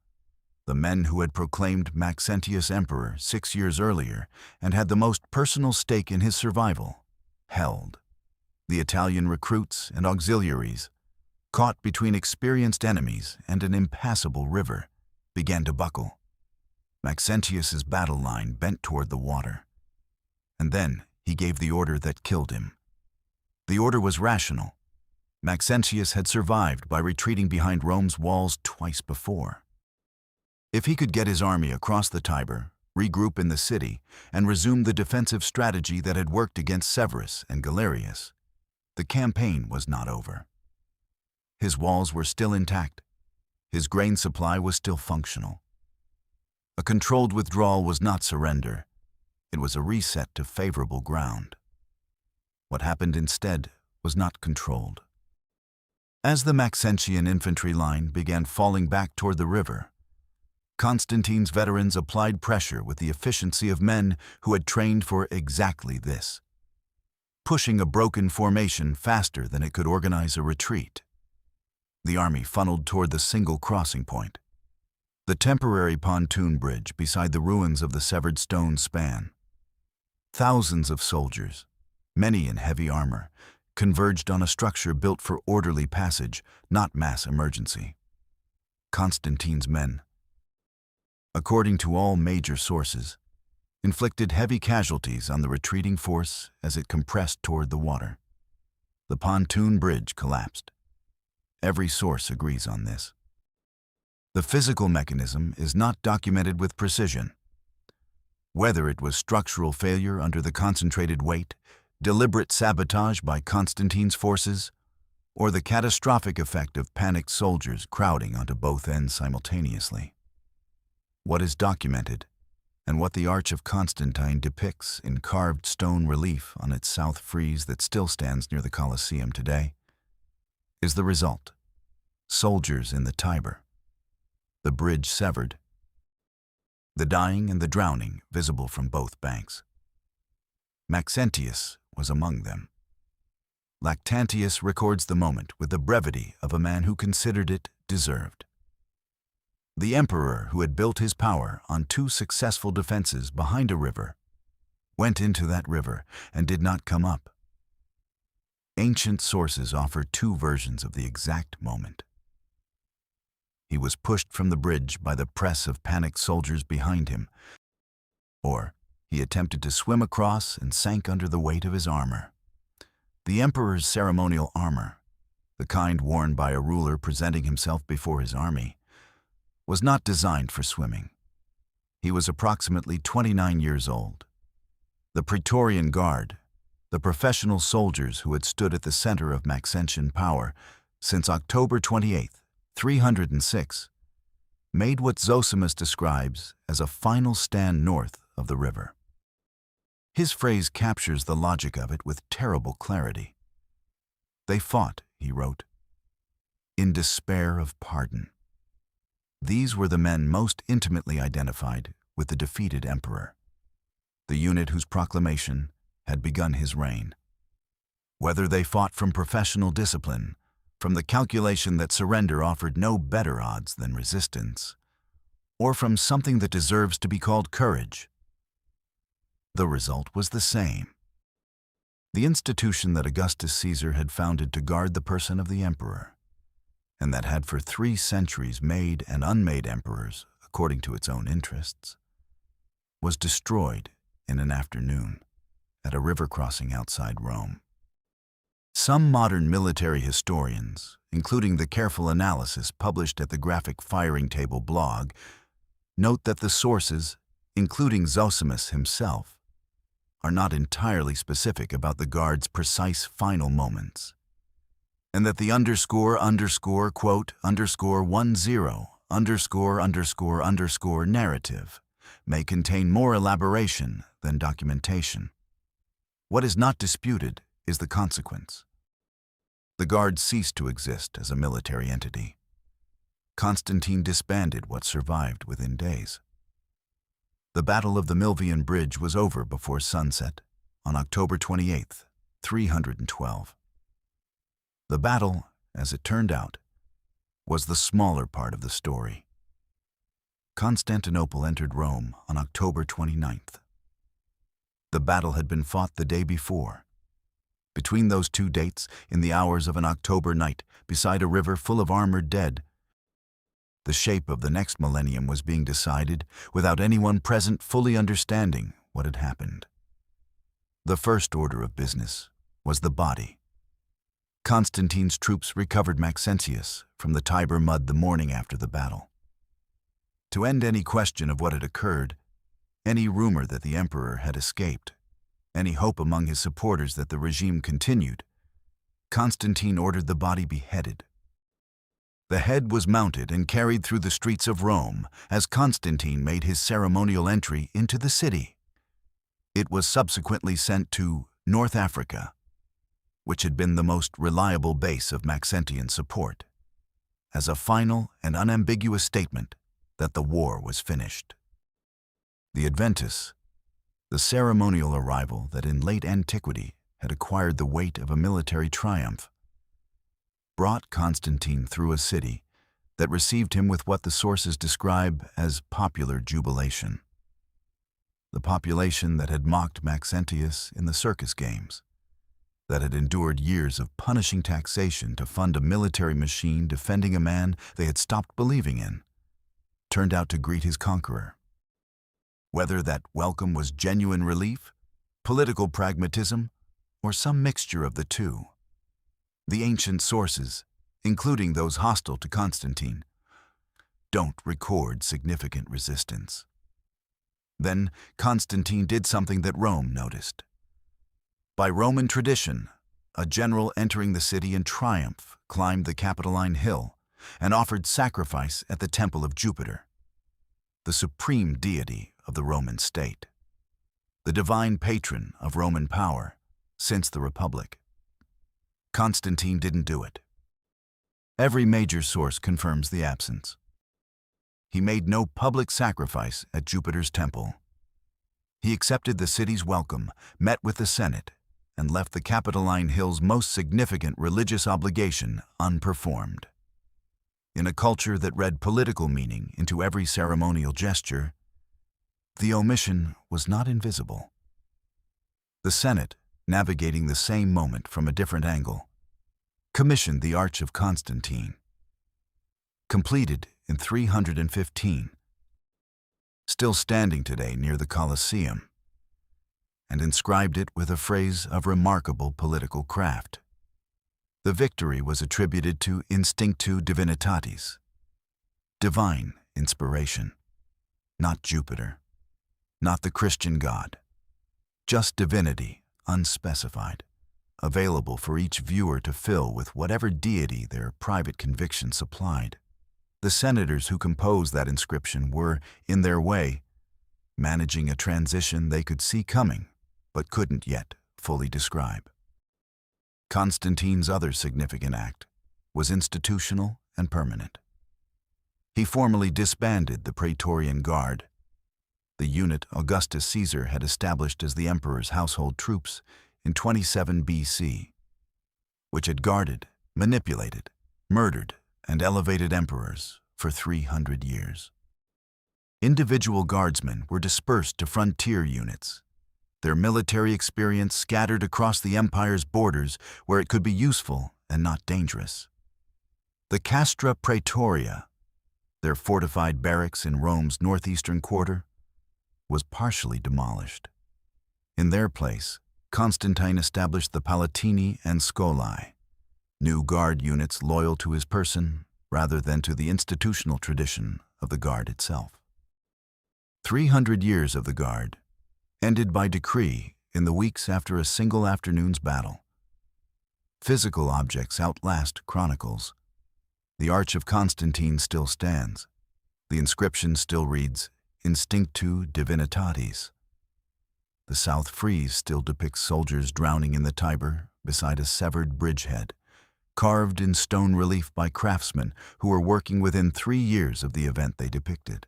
the men who had proclaimed Maxentius emperor 6 years earlier and had the most personal stake in his survival, held. The Italian recruits and auxiliaries, caught between experienced enemies and an impassable river, began to buckle. Maxentius's battle line bent toward the water. And then he gave the order that killed him. The order was rational. Maxentius had survived by retreating behind Rome's walls twice before. If he could get his army across the Tiber, regroup in the city, and resume the defensive strategy that had worked against Severus and Galerius, the campaign was not over. His walls were still intact. His grain supply was still functional. A controlled withdrawal was not surrender. It was a reset to favorable ground. What happened instead was not controlled. As the Maxentian infantry line began falling back toward the river, Constantine's veterans applied pressure with the efficiency of men who had trained for exactly this, pushing a broken formation faster than it could organize a retreat. The army funneled toward the single crossing point, the temporary pontoon bridge beside the ruins of the severed stone span. Thousands of soldiers, many in heavy armor, converged on a structure built for orderly passage, not mass emergency. Constantine's men, according to all major sources, inflicted heavy casualties on the retreating force as it compressed toward the water. The pontoon bridge collapsed. Every source agrees on this. The physical mechanism is not documented with precision. Whether it was structural failure under the concentrated weight, deliberate sabotage by Constantine's forces, or the catastrophic effect of panicked soldiers crowding onto both ends simultaneously. What is documented, and what the Arch of Constantine depicts in carved stone relief on its south frieze that still stands near the Colosseum today, is the result. Soldiers in the Tiber, the bridge severed, the dying and the drowning visible from both banks. Maxentius was among them. Lactantius records the moment with the brevity of a man who considered it deserved. The emperor, who had built his power on 2 successful defenses behind a river, went into that river and did not come up. Ancient sources offer 2 versions of the exact moment. He was pushed from the bridge by the press of panicked soldiers behind him, or he attempted to swim across and sank under the weight of his armor. The emperor's ceremonial armor, the kind worn by a ruler presenting himself before his army, was not designed for swimming. He was approximately 29 years old. The Praetorian Guard, the professional soldiers who had stood at the center of Maxentian power since October 28, 306, made what Zosimus describes as a final stand north of the river. His phrase captures the logic of it with terrible clarity. They fought, he wrote, in despair of pardon. These were the men most intimately identified with the defeated emperor, the unit whose proclamation had begun his reign. Whether they fought from professional discipline, from the calculation that surrender offered no better odds than resistance, or from something that deserves to be called courage, the result was the same. The institution that Augustus Caesar had founded to guard the person of the emperor, and that had for 3 centuries made and unmade emperors according to its own interests, was destroyed in an afternoon at a river crossing outside Rome. Some modern military historians, including the careful analysis published at the Graphic Firing Table blog, note that the sources, including Zosimus himself, are not entirely specific about the Guard's precise final moments, and that the quote, _10 narrative may contain more elaboration than documentation. What is not disputed is the consequence. The Guard ceased to exist as a military entity. Constantine disbanded what survived within days. The Battle of the Milvian Bridge was over before sunset on October 28, 312. The battle, as it turned out, was the smaller part of the story. Constantinople entered Rome on October 29th. The battle had been fought the day before. Between those 2 dates, in the hours of an October night, beside a river full of armored dead, the shape of the next millennium was being decided without anyone present fully understanding what had happened. The first order of business was the body. Constantine's troops recovered Maxentius from the Tiber mud the morning after the battle. To end any question of what had occurred, Any rumor that the emperor had escaped, any hope among his supporters that the regime continued, Constantine ordered the body beheaded. The head was mounted and carried through the streets of Rome as Constantine made his ceremonial entry into the city. It was subsequently sent to North Africa, which had been the most reliable base of Maxentian support, as a final and unambiguous statement that the war was finished. The Adventus, the ceremonial arrival that in late antiquity had acquired the weight of a military triumph, brought Constantine through a city that received him with what the sources describe as popular jubilation. The population that had mocked Maxentius in the circus games, that had endured years of punishing taxation to fund a military machine defending a man they had stopped believing in, turned out to greet his conqueror. Whether that welcome was genuine relief, political pragmatism, or some mixture of the two, the ancient sources, including those hostile to Constantine, don't record significant resistance. Then Constantine did something that Rome noticed. By Roman tradition, a general entering the city in triumph climbed the Capitoline Hill and offered sacrifice at the temple of Jupiter, the supreme deity of the Roman state, the divine patron of Roman power since the Republic. Constantine didn't do it. Every major source confirms the absence. He made no public sacrifice at Jupiter's temple. He accepted the city's welcome, met with the Senate, and left the Capitoline Hill's most significant religious obligation unperformed. In a culture that read political meaning into every ceremonial gesture, the omission was not invisible. The Senate, navigating the same moment from a different angle, commissioned the Arch of Constantine, completed in 315, still standing today near the Colosseum, and inscribed it with a phrase of remarkable political craft. The victory was attributed to instinctu divinitatis, divine inspiration, not Jupiter, not the Christian God, just divinity, unspecified, available for each viewer to fill with whatever deity their private conviction supplied. The senators who composed that inscription were, in their way, managing a transition they could see coming, but couldn't yet fully describe. Constantine's other significant act was institutional and permanent. He formally disbanded the Praetorian Guard, the unit Augustus Caesar had established as the emperor's household troops in 27 BC, which had guarded, manipulated, murdered, and elevated emperors for 300 years. Individual guardsmen were dispersed to frontier units, their military experience scattered across the empire's borders where it could be useful and not dangerous. The Castra Praetoria, their fortified barracks in Rome's northeastern quarter, was partially demolished. In their place, Constantine established the Palatini and Scolae, new guard units loyal to his person rather than to the institutional tradition of the guard itself. 300 years of the guard ended by decree in the weeks after a single afternoon's battle. Physical objects outlast chronicles. The Arch of Constantine still stands. The inscription still reads, Instinctu divinitatis. The South frieze still depicts soldiers drowning in the Tiber beside a severed bridgehead, carved in stone relief by craftsmen who were working within 3 years of the event they depicted.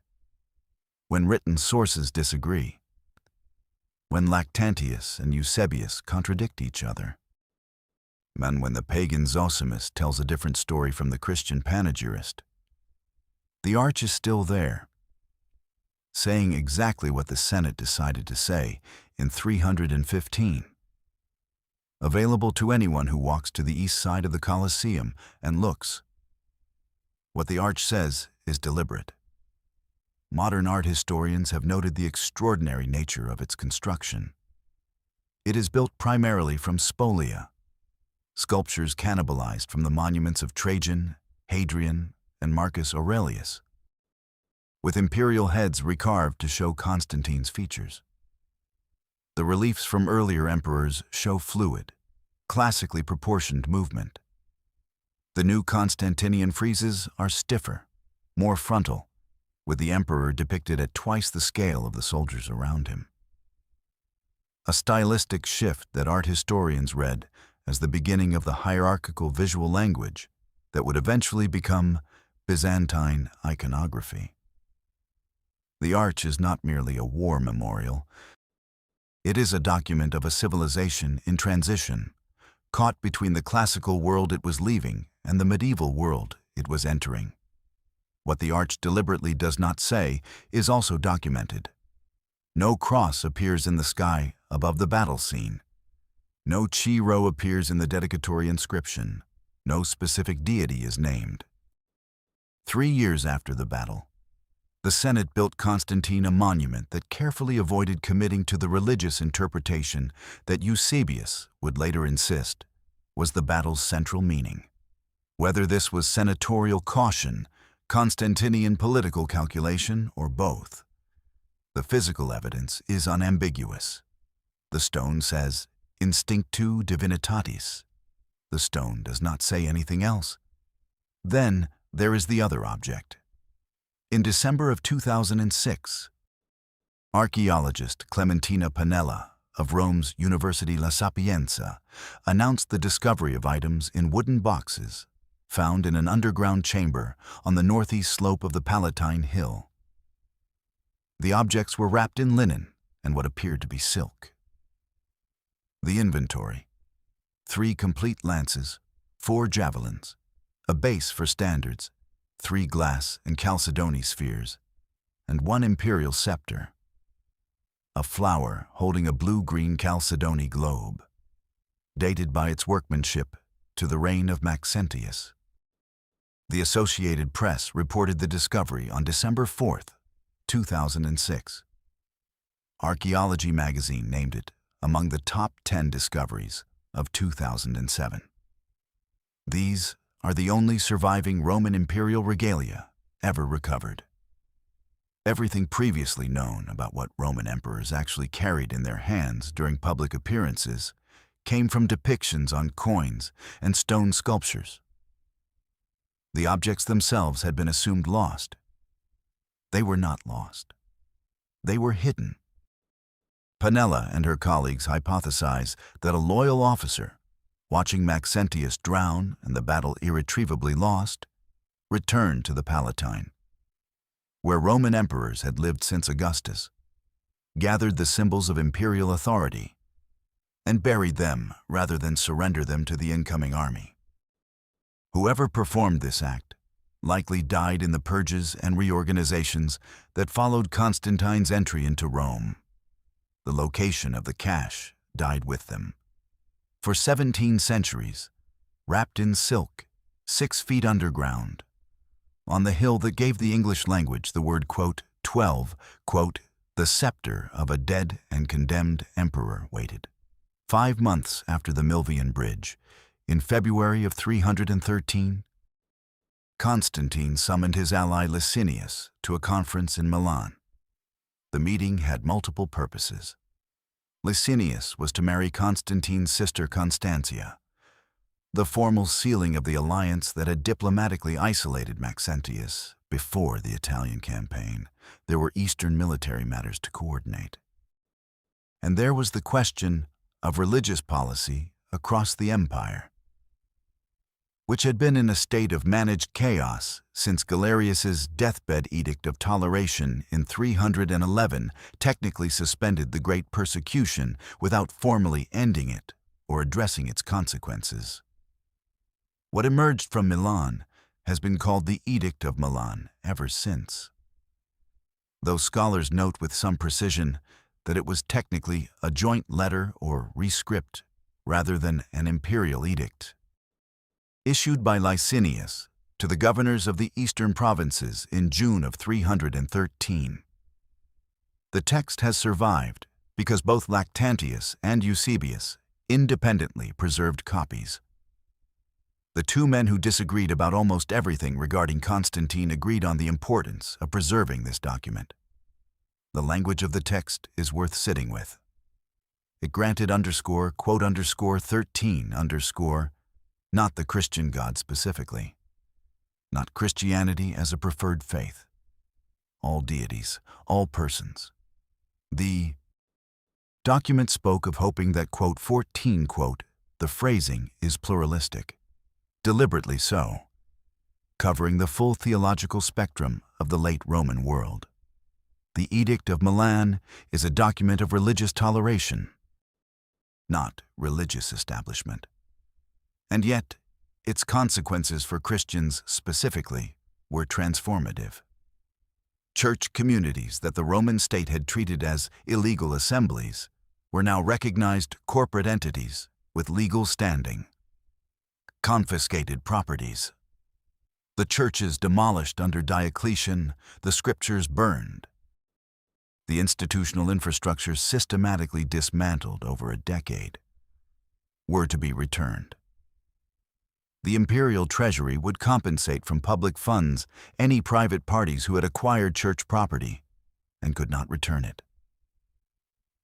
When written sources disagree, when Lactantius and Eusebius contradict each other, and when the pagan Zosimus tells a different story from the Christian panegyrist, the arch is still there, saying exactly what the Senate decided to say in 315. Available to anyone who walks to the east side of the Colosseum and looks. What the arch says is deliberate. Modern art historians have noted the extraordinary nature of its construction. It is built primarily from spolia, sculptures cannibalized from the monuments of Trajan, Hadrian, and Marcus Aurelius. with imperial heads recarved to show Constantine's features. The reliefs from earlier emperors show fluid, classically proportioned movement. The new Constantinian friezes are stiffer, more frontal, with the emperor depicted at twice the scale of the soldiers around him. A stylistic shift that art historians read as the beginning of the hierarchical visual language that would eventually become Byzantine iconography. The arch is not merely a war memorial. It is a document of a civilization in transition, caught between the classical world it was leaving and the medieval world it was entering. What the arch deliberately does not say is also documented. No cross appears in the sky above the battle scene. No Chi-Rho appears in the dedicatory inscription. No specific deity is named. 3 years after the battle, the Senate built Constantine a monument that carefully avoided committing to the religious interpretation that Eusebius would later insist was the battle's central meaning. Whether this was senatorial caution, Constantinian political calculation, or both, the physical evidence is unambiguous. The stone says, Instinctu divinitatis. The stone does not say anything else. Then there is the other object. In December of 2006, archaeologist Clementina Pannella of Rome's University La Sapienza announced the discovery of items in wooden boxes found in an underground chamber on the northeast slope of the Palatine Hill. The objects were wrapped in linen and what appeared to be silk. The inventory: 3 complete lances, 4 javelins, a base for standards, 3 glass and chalcedony spheres, and 1 imperial scepter. A flower holding a blue-green chalcedony globe, dated by its workmanship to the reign of Maxentius. The Associated Press reported the discovery on December 4, 2006. Archaeology magazine named it among the top 10 discoveries of 2007. These are the only surviving Roman imperial regalia ever recovered. Everything previously known about what Roman emperors actually carried in their hands during public appearances came from depictions on coins and stone sculptures. The objects themselves had been assumed lost. They were not lost. They were hidden. Pannella and her colleagues hypothesize that a loyal officer, watching Maxentius drown and the battle irretrievably lost, returned to the Palatine, where Roman emperors had lived since Augustus, gathered the symbols of imperial authority, and buried them rather than surrender them to the incoming army. Whoever performed this act likely died in the purges and reorganizations that followed Constantine's entry into Rome. The location of the cache died with them. For 17 centuries, wrapped in silk, 6 feet underground, on the hill that gave the English language the word, quote, 12, quote, the scepter of a dead and condemned emperor waited. 5 months after the Milvian Bridge, in February of 313, Constantine summoned his ally Licinius to a conference in Milan. The meeting had multiple purposes. Licinius was to marry Constantine's sister Constantia, the formal sealing of the alliance that had diplomatically isolated Maxentius before the Italian campaign. There were Eastern military matters to coordinate. And there was the question of religious policy across the empire, which had been in a state of managed chaos since Galerius's deathbed Edict of Toleration in 311 technically suspended the Great Persecution without formally ending it or addressing its consequences. What emerged from Milan has been called the Edict of Milan ever since, though scholars note with some precision that it was technically a joint letter or rescript rather than an imperial edict, issued by Licinius to the governors of the eastern provinces in June of 313. The text has survived because both Lactantius and Eusebius independently preserved copies. The two men who disagreed about almost everything regarding Constantine agreed on the importance of preserving this document. The language of the text is worth sitting with. It granted quote underscore 13 underscore, not the Christian God specifically, not Christianity as a preferred faith, all deities, all persons. The document spoke of hoping that quote 14 quote, the phrasing is pluralistic, deliberately so, covering the full theological spectrum of the late Roman world. The Edict of Milan is a document of religious toleration, not religious establishment. And yet, its consequences for Christians specifically were transformative. Church communities that the Roman state had treated as illegal assemblies were now recognized corporate entities with legal standing. Confiscated properties. The churches demolished under Diocletian, the scriptures burned. The institutional infrastructure systematically dismantled over a decade were to be returned. The imperial treasury would compensate from public funds any private parties who had acquired church property and could not return it.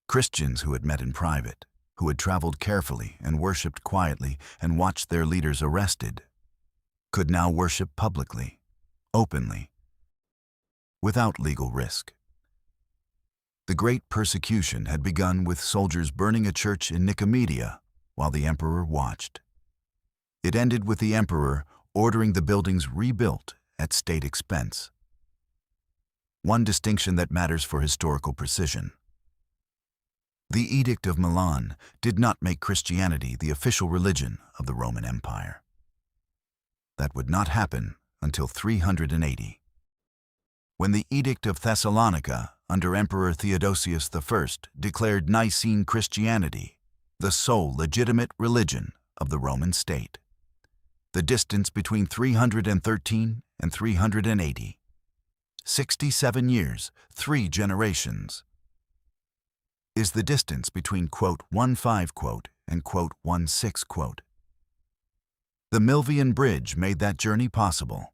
Christians who had met in private, who had traveled carefully and worshipped quietly and watched their leaders arrested, could now worship publicly, openly, without legal risk. The great persecution had begun with soldiers burning a church in Nicomedia while the emperor watched. It ended with the emperor ordering the buildings rebuilt at state expense. One distinction that matters for historical precision. The Edict of Milan did not make Christianity the official religion of the Roman Empire. That would not happen until 380. When the Edict of Thessalonica under Emperor Theodosius I declared Nicene Christianity the sole legitimate religion of the Roman state. The distance between 313 and 380. 67 years, 3 generations, is the distance between quote 15 quote and quote 16 quote. The Milvian Bridge made that journey possible.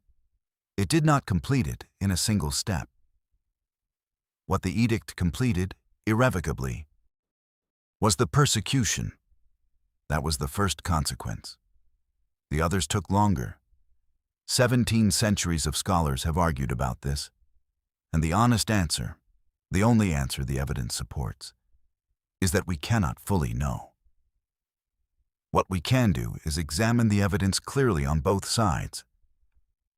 It did not complete it in a single step. What the edict completed, irrevocably, was the persecution. That was the first consequence. The others took longer. 17 centuries of scholars have argued about this, and the honest answer, the only answer the evidence supports, is that we cannot fully know. What we can do is examine the evidence clearly on both sides,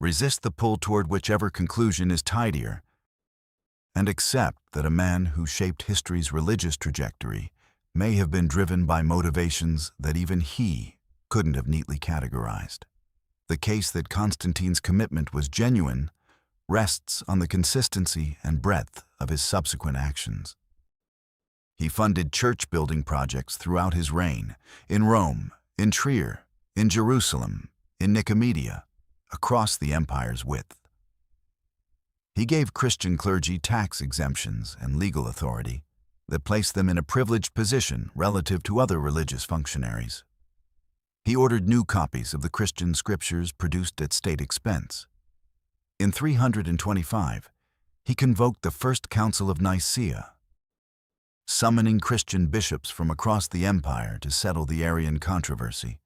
resist the pull toward whichever conclusion is tidier, and accept that a man who shaped history's religious trajectory may have been driven by motivations that even he couldn't have neatly categorized. The case that Constantine's commitment was genuine rests on the consistency and breadth of his subsequent actions. He funded church-building projects throughout his reign, in Rome, in Trier, in Jerusalem, in Nicomedia, across the empire's width. He gave Christian clergy tax exemptions and legal authority that placed them in a privileged position relative to other religious functionaries. He ordered new copies of the Christian scriptures produced at state expense. In 325, he convoked the First Council of Nicaea, summoning Christian bishops from across the empire to settle the Arian controversy,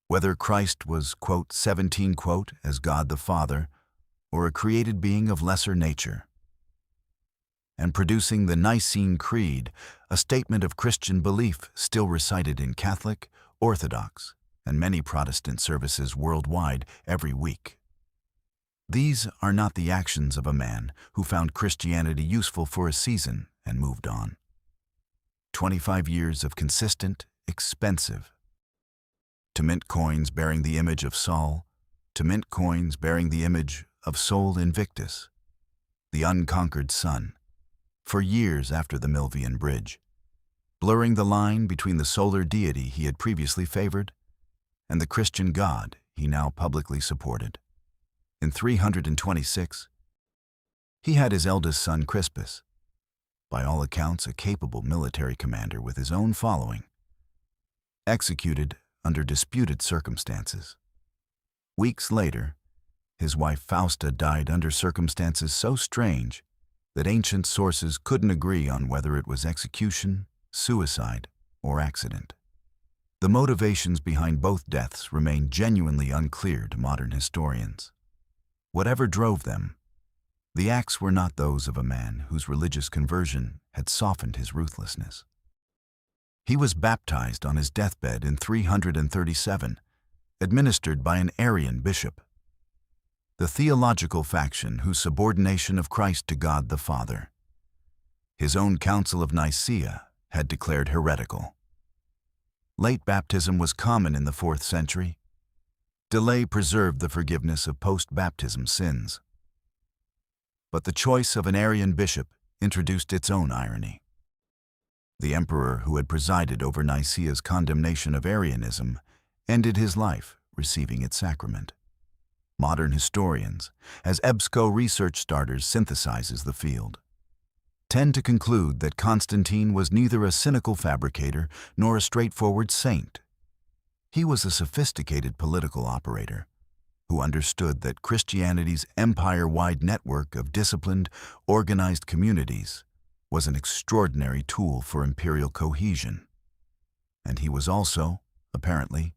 whether Christ was, quote, 17, quote, as God the Father, or a created being of lesser nature, and producing the Nicene Creed, a statement of Christian belief still recited in Catholic, Orthodox, and many Protestant services worldwide every week. These are not the actions of a man who found Christianity useful for a season and moved on. 25 years of consistent, expensive, to mint coins bearing the image of Saul, to mint coins bearing the image of Sol Invictus, the unconquered sun, for years after the Milvian Bridge, blurring the line between the solar deity he had previously favored and the Christian God he now publicly supported. In 326, he had his eldest son Crispus, by all accounts a capable military commander with his own following, executed under disputed circumstances. Weeks later, his wife Fausta died under circumstances so strange that ancient sources couldn't agree on whether it was execution, suicide, or accident. The motivations behind both deaths remain genuinely unclear to modern historians. Whatever drove them, the acts were not those of a man whose religious conversion had softened his ruthlessness. He was baptized on his deathbed in 337, administered by an Arian bishop, the theological faction whose subordination of Christ to God the Father, his own Council of Nicaea, had declared heretical. Late baptism was common in the 4th century. Delay preserved the forgiveness of post-baptism sins. But the choice of an Arian bishop introduced its own irony. The emperor who had presided over Nicaea's condemnation of Arianism ended his life receiving its sacrament. Modern historians, as EBSCO research starters synthesizes the field, tend to conclude that Constantine was neither a cynical fabricator nor a straightforward saint. He was a sophisticated political operator who understood that Christianity's empire-wide network of disciplined, organized communities was an extraordinary tool for imperial cohesion. And he was also, apparently,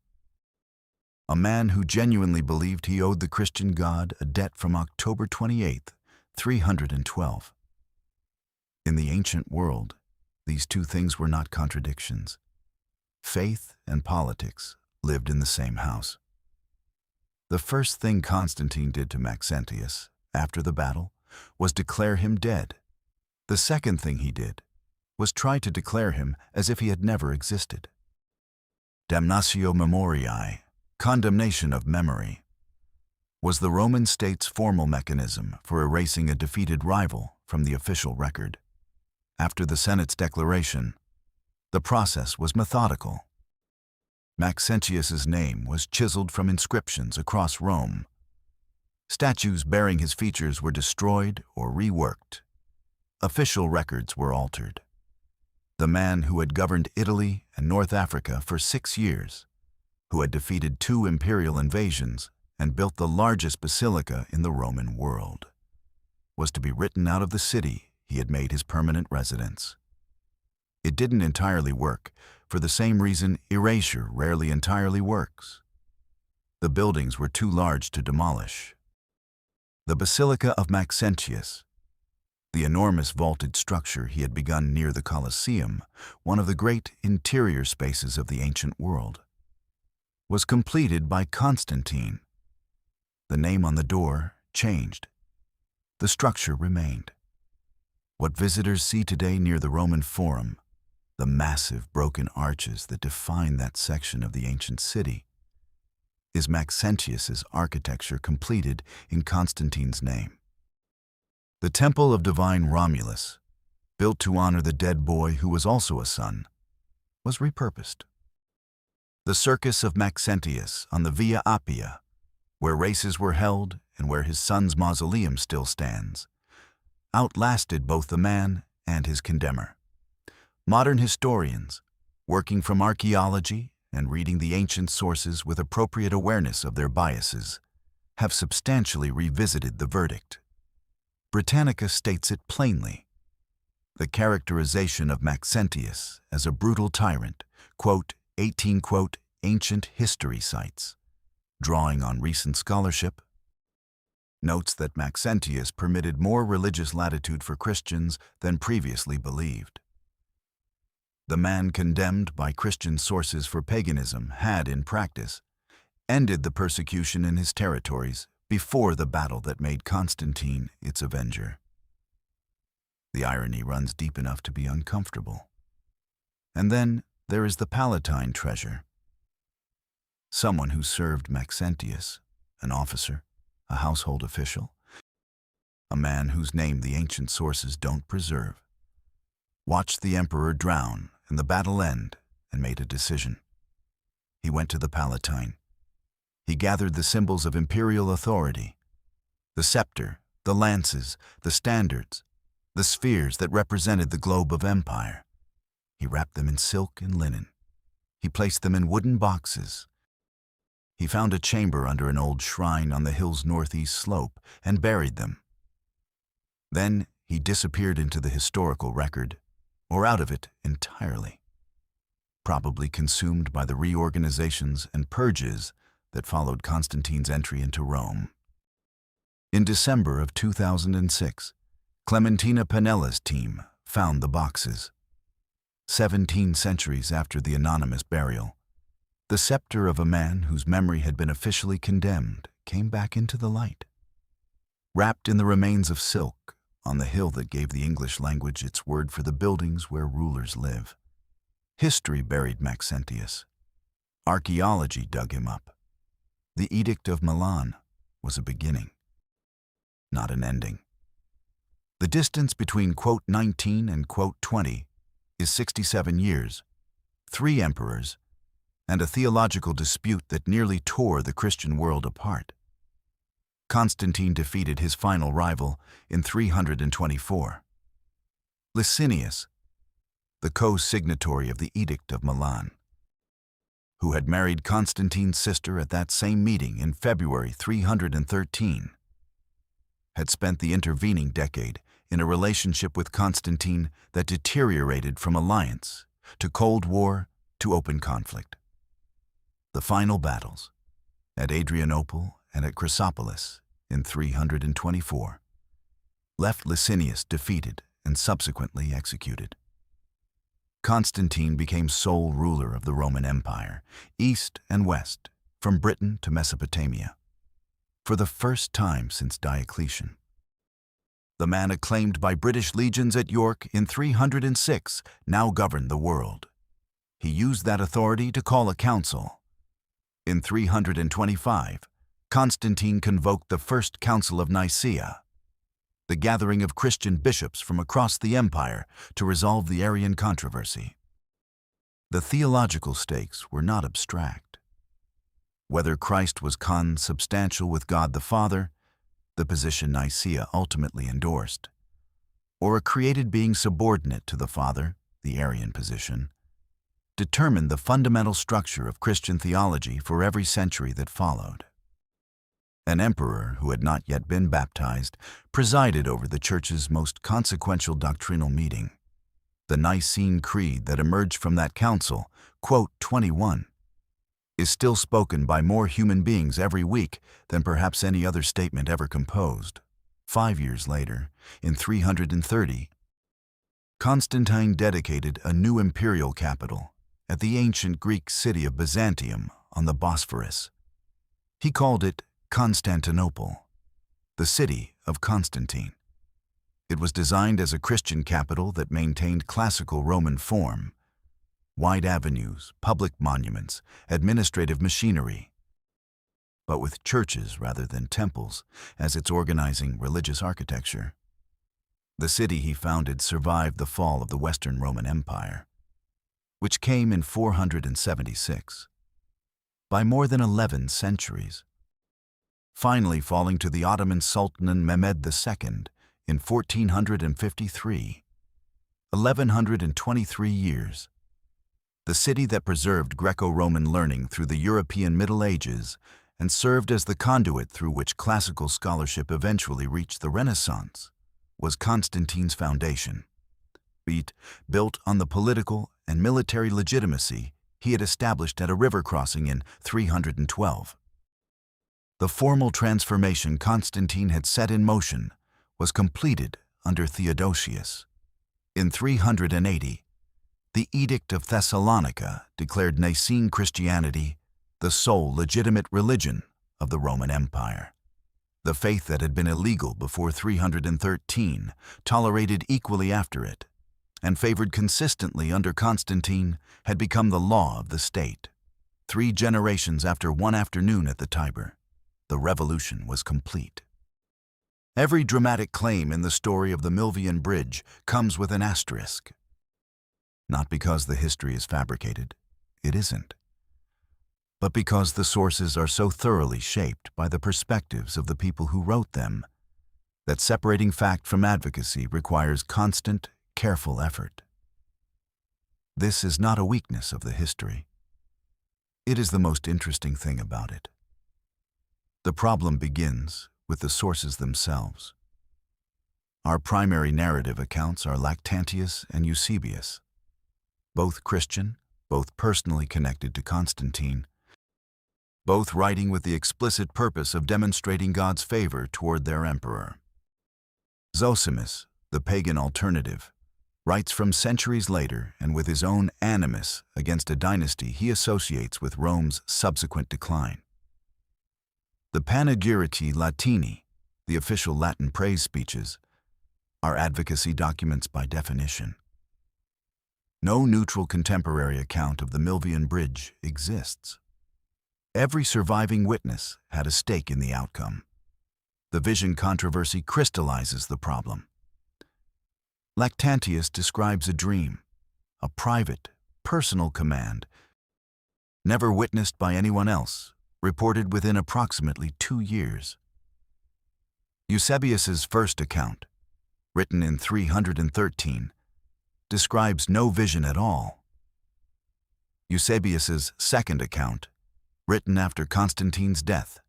a man who genuinely believed he owed the Christian God a debt from October 28, 312. In the ancient world, these two things were not contradictions. Faith and politics lived in the same house. The first thing Constantine did to Maxentius after the battle was declare him dead. The second thing he did was try to declare him as if he had never existed. Damnatio memoriae, condemnation of memory, was the Roman state's formal mechanism for erasing a defeated rival from the official record. After the Senate's declaration, the process was methodical. Maxentius's name was chiseled from inscriptions across Rome. Statues bearing his features were destroyed or reworked. Official records were altered. The man who had governed Italy and North Africa for 6 years, who had defeated 2 imperial invasions and built the largest basilica in the Roman world, was to be written out of the city he had made his permanent residence. It didn't entirely work, for the same reason erasure rarely entirely works. The buildings were too large to demolish. The Basilica of Maxentius, the enormous vaulted structure he had begun near the Colosseum, one of the great interior spaces of the ancient world, was completed by Constantine. The name on the door changed. The structure remained. What visitors see today near the Roman Forum, the massive broken arches that define that section of the ancient city, is Maxentius's architecture completed in Constantine's name. The Temple of Divine Romulus, built to honor the dead boy who was also a son, was repurposed. The Circus of Maxentius on the Via Appia, where races were held and where his son's mausoleum still stands, outlasted both the man and his condemner. Modern historians, working from archaeology and reading the ancient sources with appropriate awareness of their biases, have substantially revisited the verdict. Britannica states it plainly. The characterization of Maxentius as a brutal tyrant, quote, 18, quote, ancient history sites, drawing on recent scholarship, notes that Maxentius permitted more religious latitude for Christians than previously believed. The man condemned by Christian sources for paganism had, in practice, ended the persecution in his territories before the battle that made Constantine its avenger. The irony runs deep enough to be uncomfortable. And then there is the Palatine treasure. Someone who served Maxentius, an officer, a household official, a man whose name the ancient sources don't preserve, watched the emperor drown and the battle end and made a decision. He went to the Palatine. He gathered the symbols of imperial authority, the scepter, the lances, the standards, the spheres that represented the globe of empire. He wrapped them in silk and linen. He placed them in wooden boxes. he found a chamber under an old shrine on the hill's northeast slope and buried them. Then he disappeared into the historical record, or out of it entirely, probably consumed by the reorganizations and purges that followed Constantine's entry into Rome. In December of 2006, Clementina Pinella's team found the boxes. 17 centuries after the anonymous burial, the scepter of a man whose memory had been officially condemned came back into the light. Wrapped in the remains of silk on the hill that gave the English language its word for the buildings where rulers live, history buried Maxentius. Archaeology dug him up. The Edict of Milan was a beginning, not an ending. The distance between quote 19 and quote 20 is 67 years, 3 emperors, and a theological dispute that nearly tore the Christian world apart. Constantine defeated his final rival in 324. Licinius, the co-signatory of the Edict of Milan, who had married Constantine's sister at that same meeting in February 313, had spent the intervening decade in a relationship with Constantine that deteriorated from alliance to Cold War to open conflict. The final battles, at Adrianople and at Chrysopolis in 324, left Licinius defeated and subsequently executed. Constantine became sole ruler of the Roman Empire, east and west, from Britain to Mesopotamia, for the first time since Diocletian. The man acclaimed by British legions at York in 306 now governed the world. He used that authority to call a council. In 325, Constantine convoked the First Council of Nicaea, the gathering of Christian bishops from across the empire to resolve the Arian controversy. The theological stakes were not abstract. Whether Christ was consubstantial with God the Father, the position Nicaea ultimately endorsed, or a created being subordinate to the Father, the Arian position, determined the fundamental structure of Christian theology for every century that followed. An emperor who had not yet been baptized presided over the Church's most consequential doctrinal meeting. The Nicene Creed that emerged from that council, quote 21, is still spoken by more human beings every week than perhaps any other statement ever composed. 5 years later, in 330, Constantine dedicated a new imperial capital at the ancient Greek city of Byzantium on the Bosphorus. He called it Constantinople, the city of Constantine. It was designed as a Christian capital that maintained classical Roman form, wide avenues, public monuments, administrative machinery, but with churches rather than temples as its organizing religious architecture. The city he founded survived the fall of the Western Roman Empire, which came in 476, by more than 11 centuries, finally falling to the Ottoman Sultan Mehmed II in 1453, 1123 years. The city that preserved Greco-Roman learning through the European Middle Ages and served as the conduit through which classical scholarship eventually reached the Renaissance was Constantine's foundation, built on the political and military legitimacy he had established at a river crossing in 312. The formal transformation Constantine had set in motion was completed under Theodosius. In 380, the Edict of Thessalonica declared Nicene Christianity the sole legitimate religion of the Roman Empire. The faith that had been illegal before 313, tolerated equally after it, and favored consistently under Constantine, had become the law of the state. 3 generations after one afternoon at the Tiber, the revolution was complete. Every dramatic claim in the story of the Milvian Bridge comes with an asterisk. Not because the history is fabricated, it isn't, but because the sources are so thoroughly shaped by the perspectives of the people who wrote them that separating fact from advocacy requires constant, careful effort. This is not a weakness of the history. It is the most interesting thing about it. The problem begins with the sources themselves. Our primary narrative accounts are Lactantius and Eusebius, both Christian, both personally connected to Constantine, both writing with the explicit purpose of demonstrating God's favor toward their emperor. Zosimus, the pagan alternative, writes from centuries later and with his own animus against a dynasty he associates with Rome's subsequent decline. The Panegyriki Latini, the official Latin praise speeches, are advocacy documents by definition. No neutral contemporary account of the Milvian Bridge exists. Every surviving witness had a stake in the outcome. The vision controversy crystallizes the problem. Lactantius describes a dream, a private, personal command, never witnessed by anyone else, reported within approximately 2 years. Eusebius's first account, written in 313, describes no vision at all. Eusebius's second account, written after Constantine's death,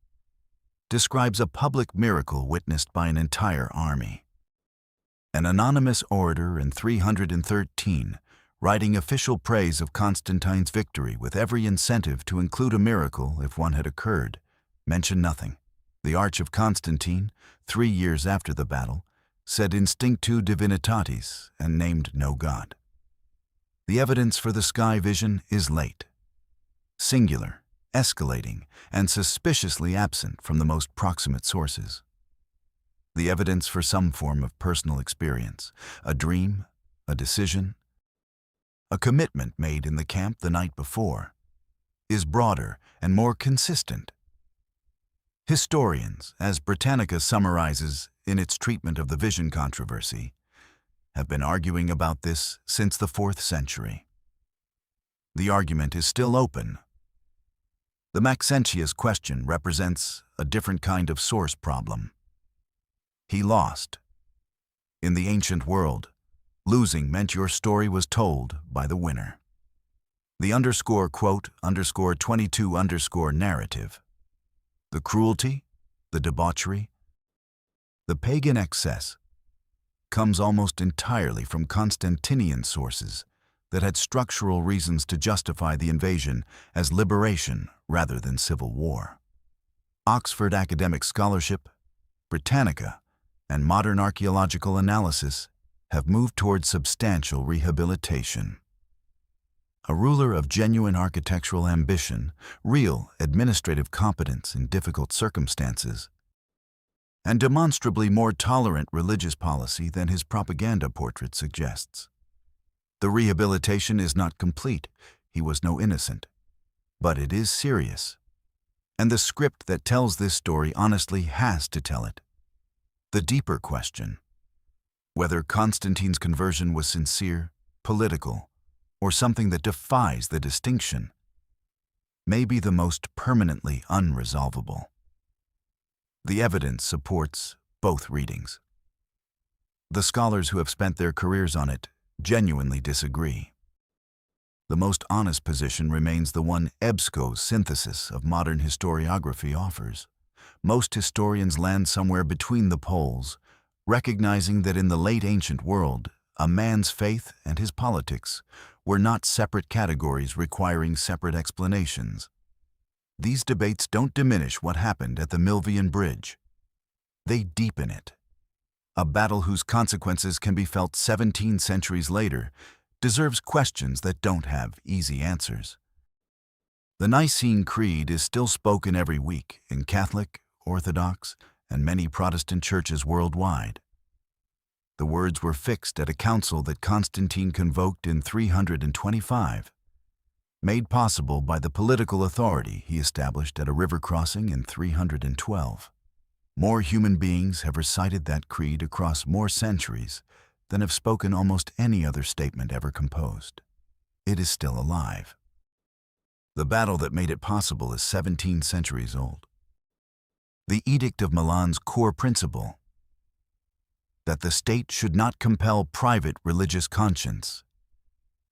describes a public miracle witnessed by an entire army. An anonymous orator in 313, writing official praise of Constantine's victory with every incentive to include a miracle if one had occurred, mentioned nothing. The Arch of Constantine, 3 years after the battle, said Instinctu Divinitatis and named no god. The evidence for the sky vision is late, singular, escalating, and suspiciously absent from the most proximate sources. The evidence for some form of personal experience, a dream, a decision, a commitment made in the camp the night before, is broader and more consistent. Historians, as Britannica summarizes in its treatment of the vision controversy, have been arguing about this since the 4th century. The argument is still open. The Maxentius question represents a different kind of source problem. He lost. In the ancient world, losing meant your story was told by the winner. The _quote_22_ narrative. The cruelty, the debauchery, the pagan excess comes almost entirely from Constantinian sources that had structural reasons to justify the invasion as liberation rather than civil war. Oxford academic scholarship, Britannica, and modern archaeological analysis have moved toward substantial rehabilitation. A ruler of genuine architectural ambition, real administrative competence in difficult circumstances, and demonstrably more tolerant religious policy than his propaganda portrait suggests. The rehabilitation is not complete. He was no innocent. But it is serious. And the script that tells this story honestly has to tell it. The deeper question, whether Constantine's conversion was sincere, political, or something that defies the distinction, may be the most permanently unresolvable. The evidence supports both readings. The scholars who have spent their careers on it genuinely disagree. The most honest position remains the one EBSCO's synthesis of modern historiography offers. Most historians land somewhere between the poles, recognizing that in the late ancient world, a man's faith and his politics were not separate categories requiring separate explanations. These debates don't diminish what happened at the Milvian Bridge. They deepen it. A battle whose consequences can be felt 17 centuries later deserves questions that don't have easy answers. The Nicene Creed is still spoken every week in Catholic, Orthodox, and many Protestant churches worldwide. The words were fixed at a council that Constantine convoked in 325, made possible by the political authority he established at a river crossing in 312. More human beings have recited that creed across more centuries than have spoken almost any other statement ever composed. It is still alive. The battle that made it possible is 17 centuries old. The Edict of Milan's core principle, that the state should not compel private religious conscience,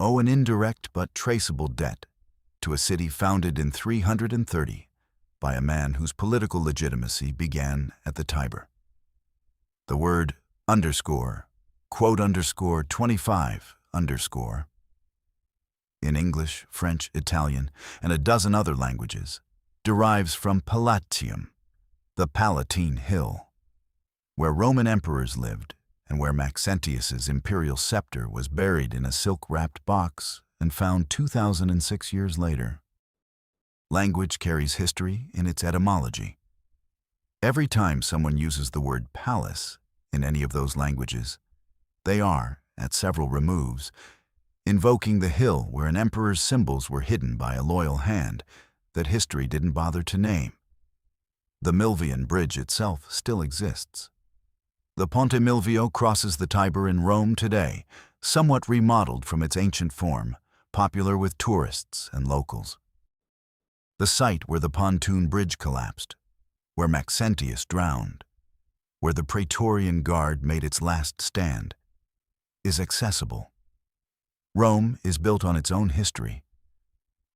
owe an indirect but traceable debt to a city founded in 330 by a man whose political legitimacy began at the Tiber. The word underscore, quote underscore 25 underscore, in English, French, Italian, and a dozen other languages, derives from Palatium, the Palatine Hill, where Roman emperors lived and where Maxentius's imperial scepter was buried in a silk-wrapped box and found 2006 years later. Language carries history in its etymology. Every time someone uses the word palace in any of those languages, they are, at several removes, invoking the hill where an emperor's symbols were hidden by a loyal hand that history didn't bother to name. The Milvian Bridge itself still exists. The Ponte Milvio crosses the Tiber in Rome today, somewhat remodeled from its ancient form, popular with tourists and locals. The site where the pontoon bridge collapsed, where Maxentius drowned, where the Praetorian Guard made its last stand, is accessible. Rome is built on its own history,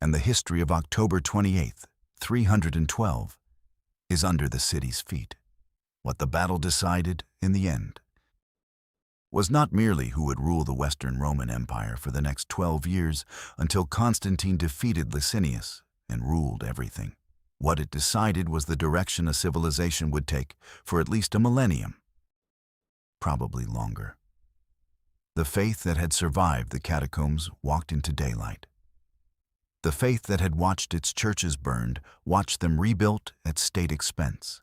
and the history of October 28th, 312, is under the city's feet. What the battle decided, in the end, was not merely who would rule the Western Roman Empire for the next 12 years until Constantine defeated Licinius and ruled everything. What it decided was the direction a civilization would take for at least a millennium, probably longer. The faith that had survived the catacombs walked into daylight. The faith that had watched its churches burned watched them rebuilt at state expense.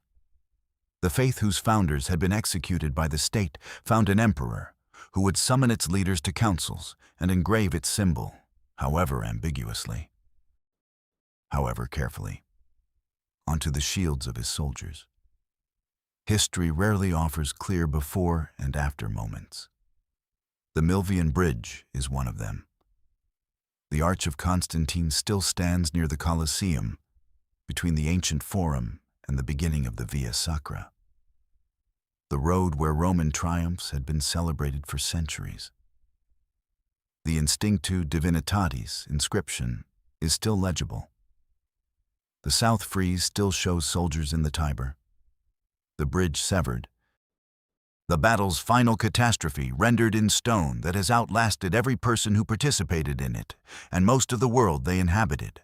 The faith whose founders had been executed by the state found an emperor who would summon its leaders to councils and engrave its symbol, however ambiguously, however carefully, onto the shields of his soldiers. History rarely offers clear before and after moments. The Milvian Bridge is one of them. The Arch of Constantine still stands near the Colosseum, between the ancient Forum and the beginning of the Via Sacra, the road where Roman triumphs had been celebrated for centuries. The Instinctu Divinitatis inscription is still legible. The south frieze still shows soldiers in the Tiber. The bridge severed. The battle's final catastrophe rendered in stone that has outlasted every person who participated in it and most of the world they inhabited.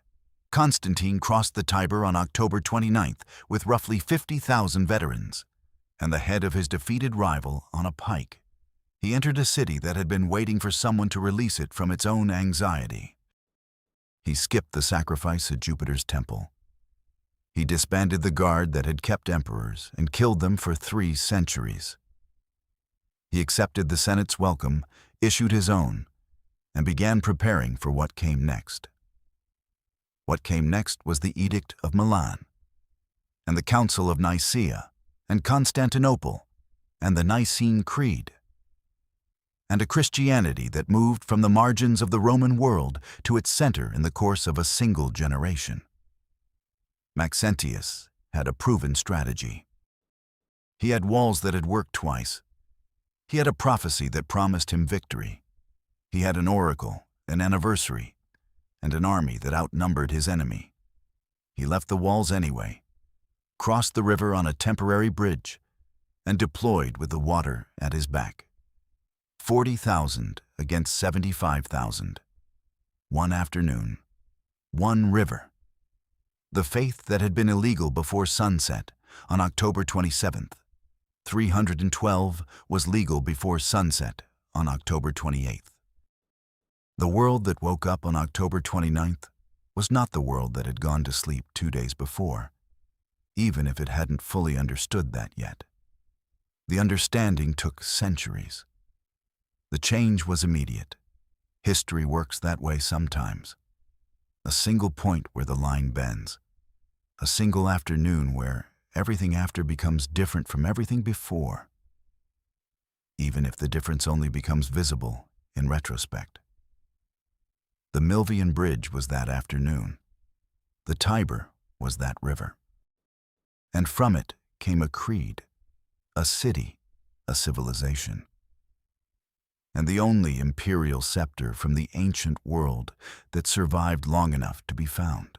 Constantine crossed the Tiber on October 29th with roughly 50,000 veterans, and the head of his defeated rival on a pike. He entered a city that had been waiting for someone to release it from its own anxiety. He skipped the sacrifice at Jupiter's temple. He disbanded the guard that had kept emperors and killed them for 3 centuries. He accepted the Senate's welcome, issued his own, and began preparing for what came next. What came next was the Edict of Milan, and the Council of Nicaea, and Constantinople, and the Nicene Creed, and a Christianity that moved from the margins of the Roman world to its center in the course of a single generation. Maxentius had a proven strategy. He had walls that had worked twice. He had a prophecy that promised him victory. He had an oracle, an anniversary, and an army that outnumbered his enemy. He left the walls anyway, crossed the river on a temporary bridge, and deployed with the water at his back. 40,000 against 75,000. One afternoon, one river. The faith that had been illegal before sunset on October 27th, 312 was legal before sunset on October 28th. The world that woke up on October 29th was not the world that had gone to sleep 2 days before, even if it hadn't fully understood that yet. The understanding took centuries. The change was immediate. History works that way sometimes. A single point where the line bends. A single afternoon where everything after becomes different from everything before, even if the difference only becomes visible in retrospect. The Milvian Bridge was that afternoon. The Tiber was that river. And from it came a creed, a city, a civilization. and the only imperial scepter from the ancient world that survived long enough to be found.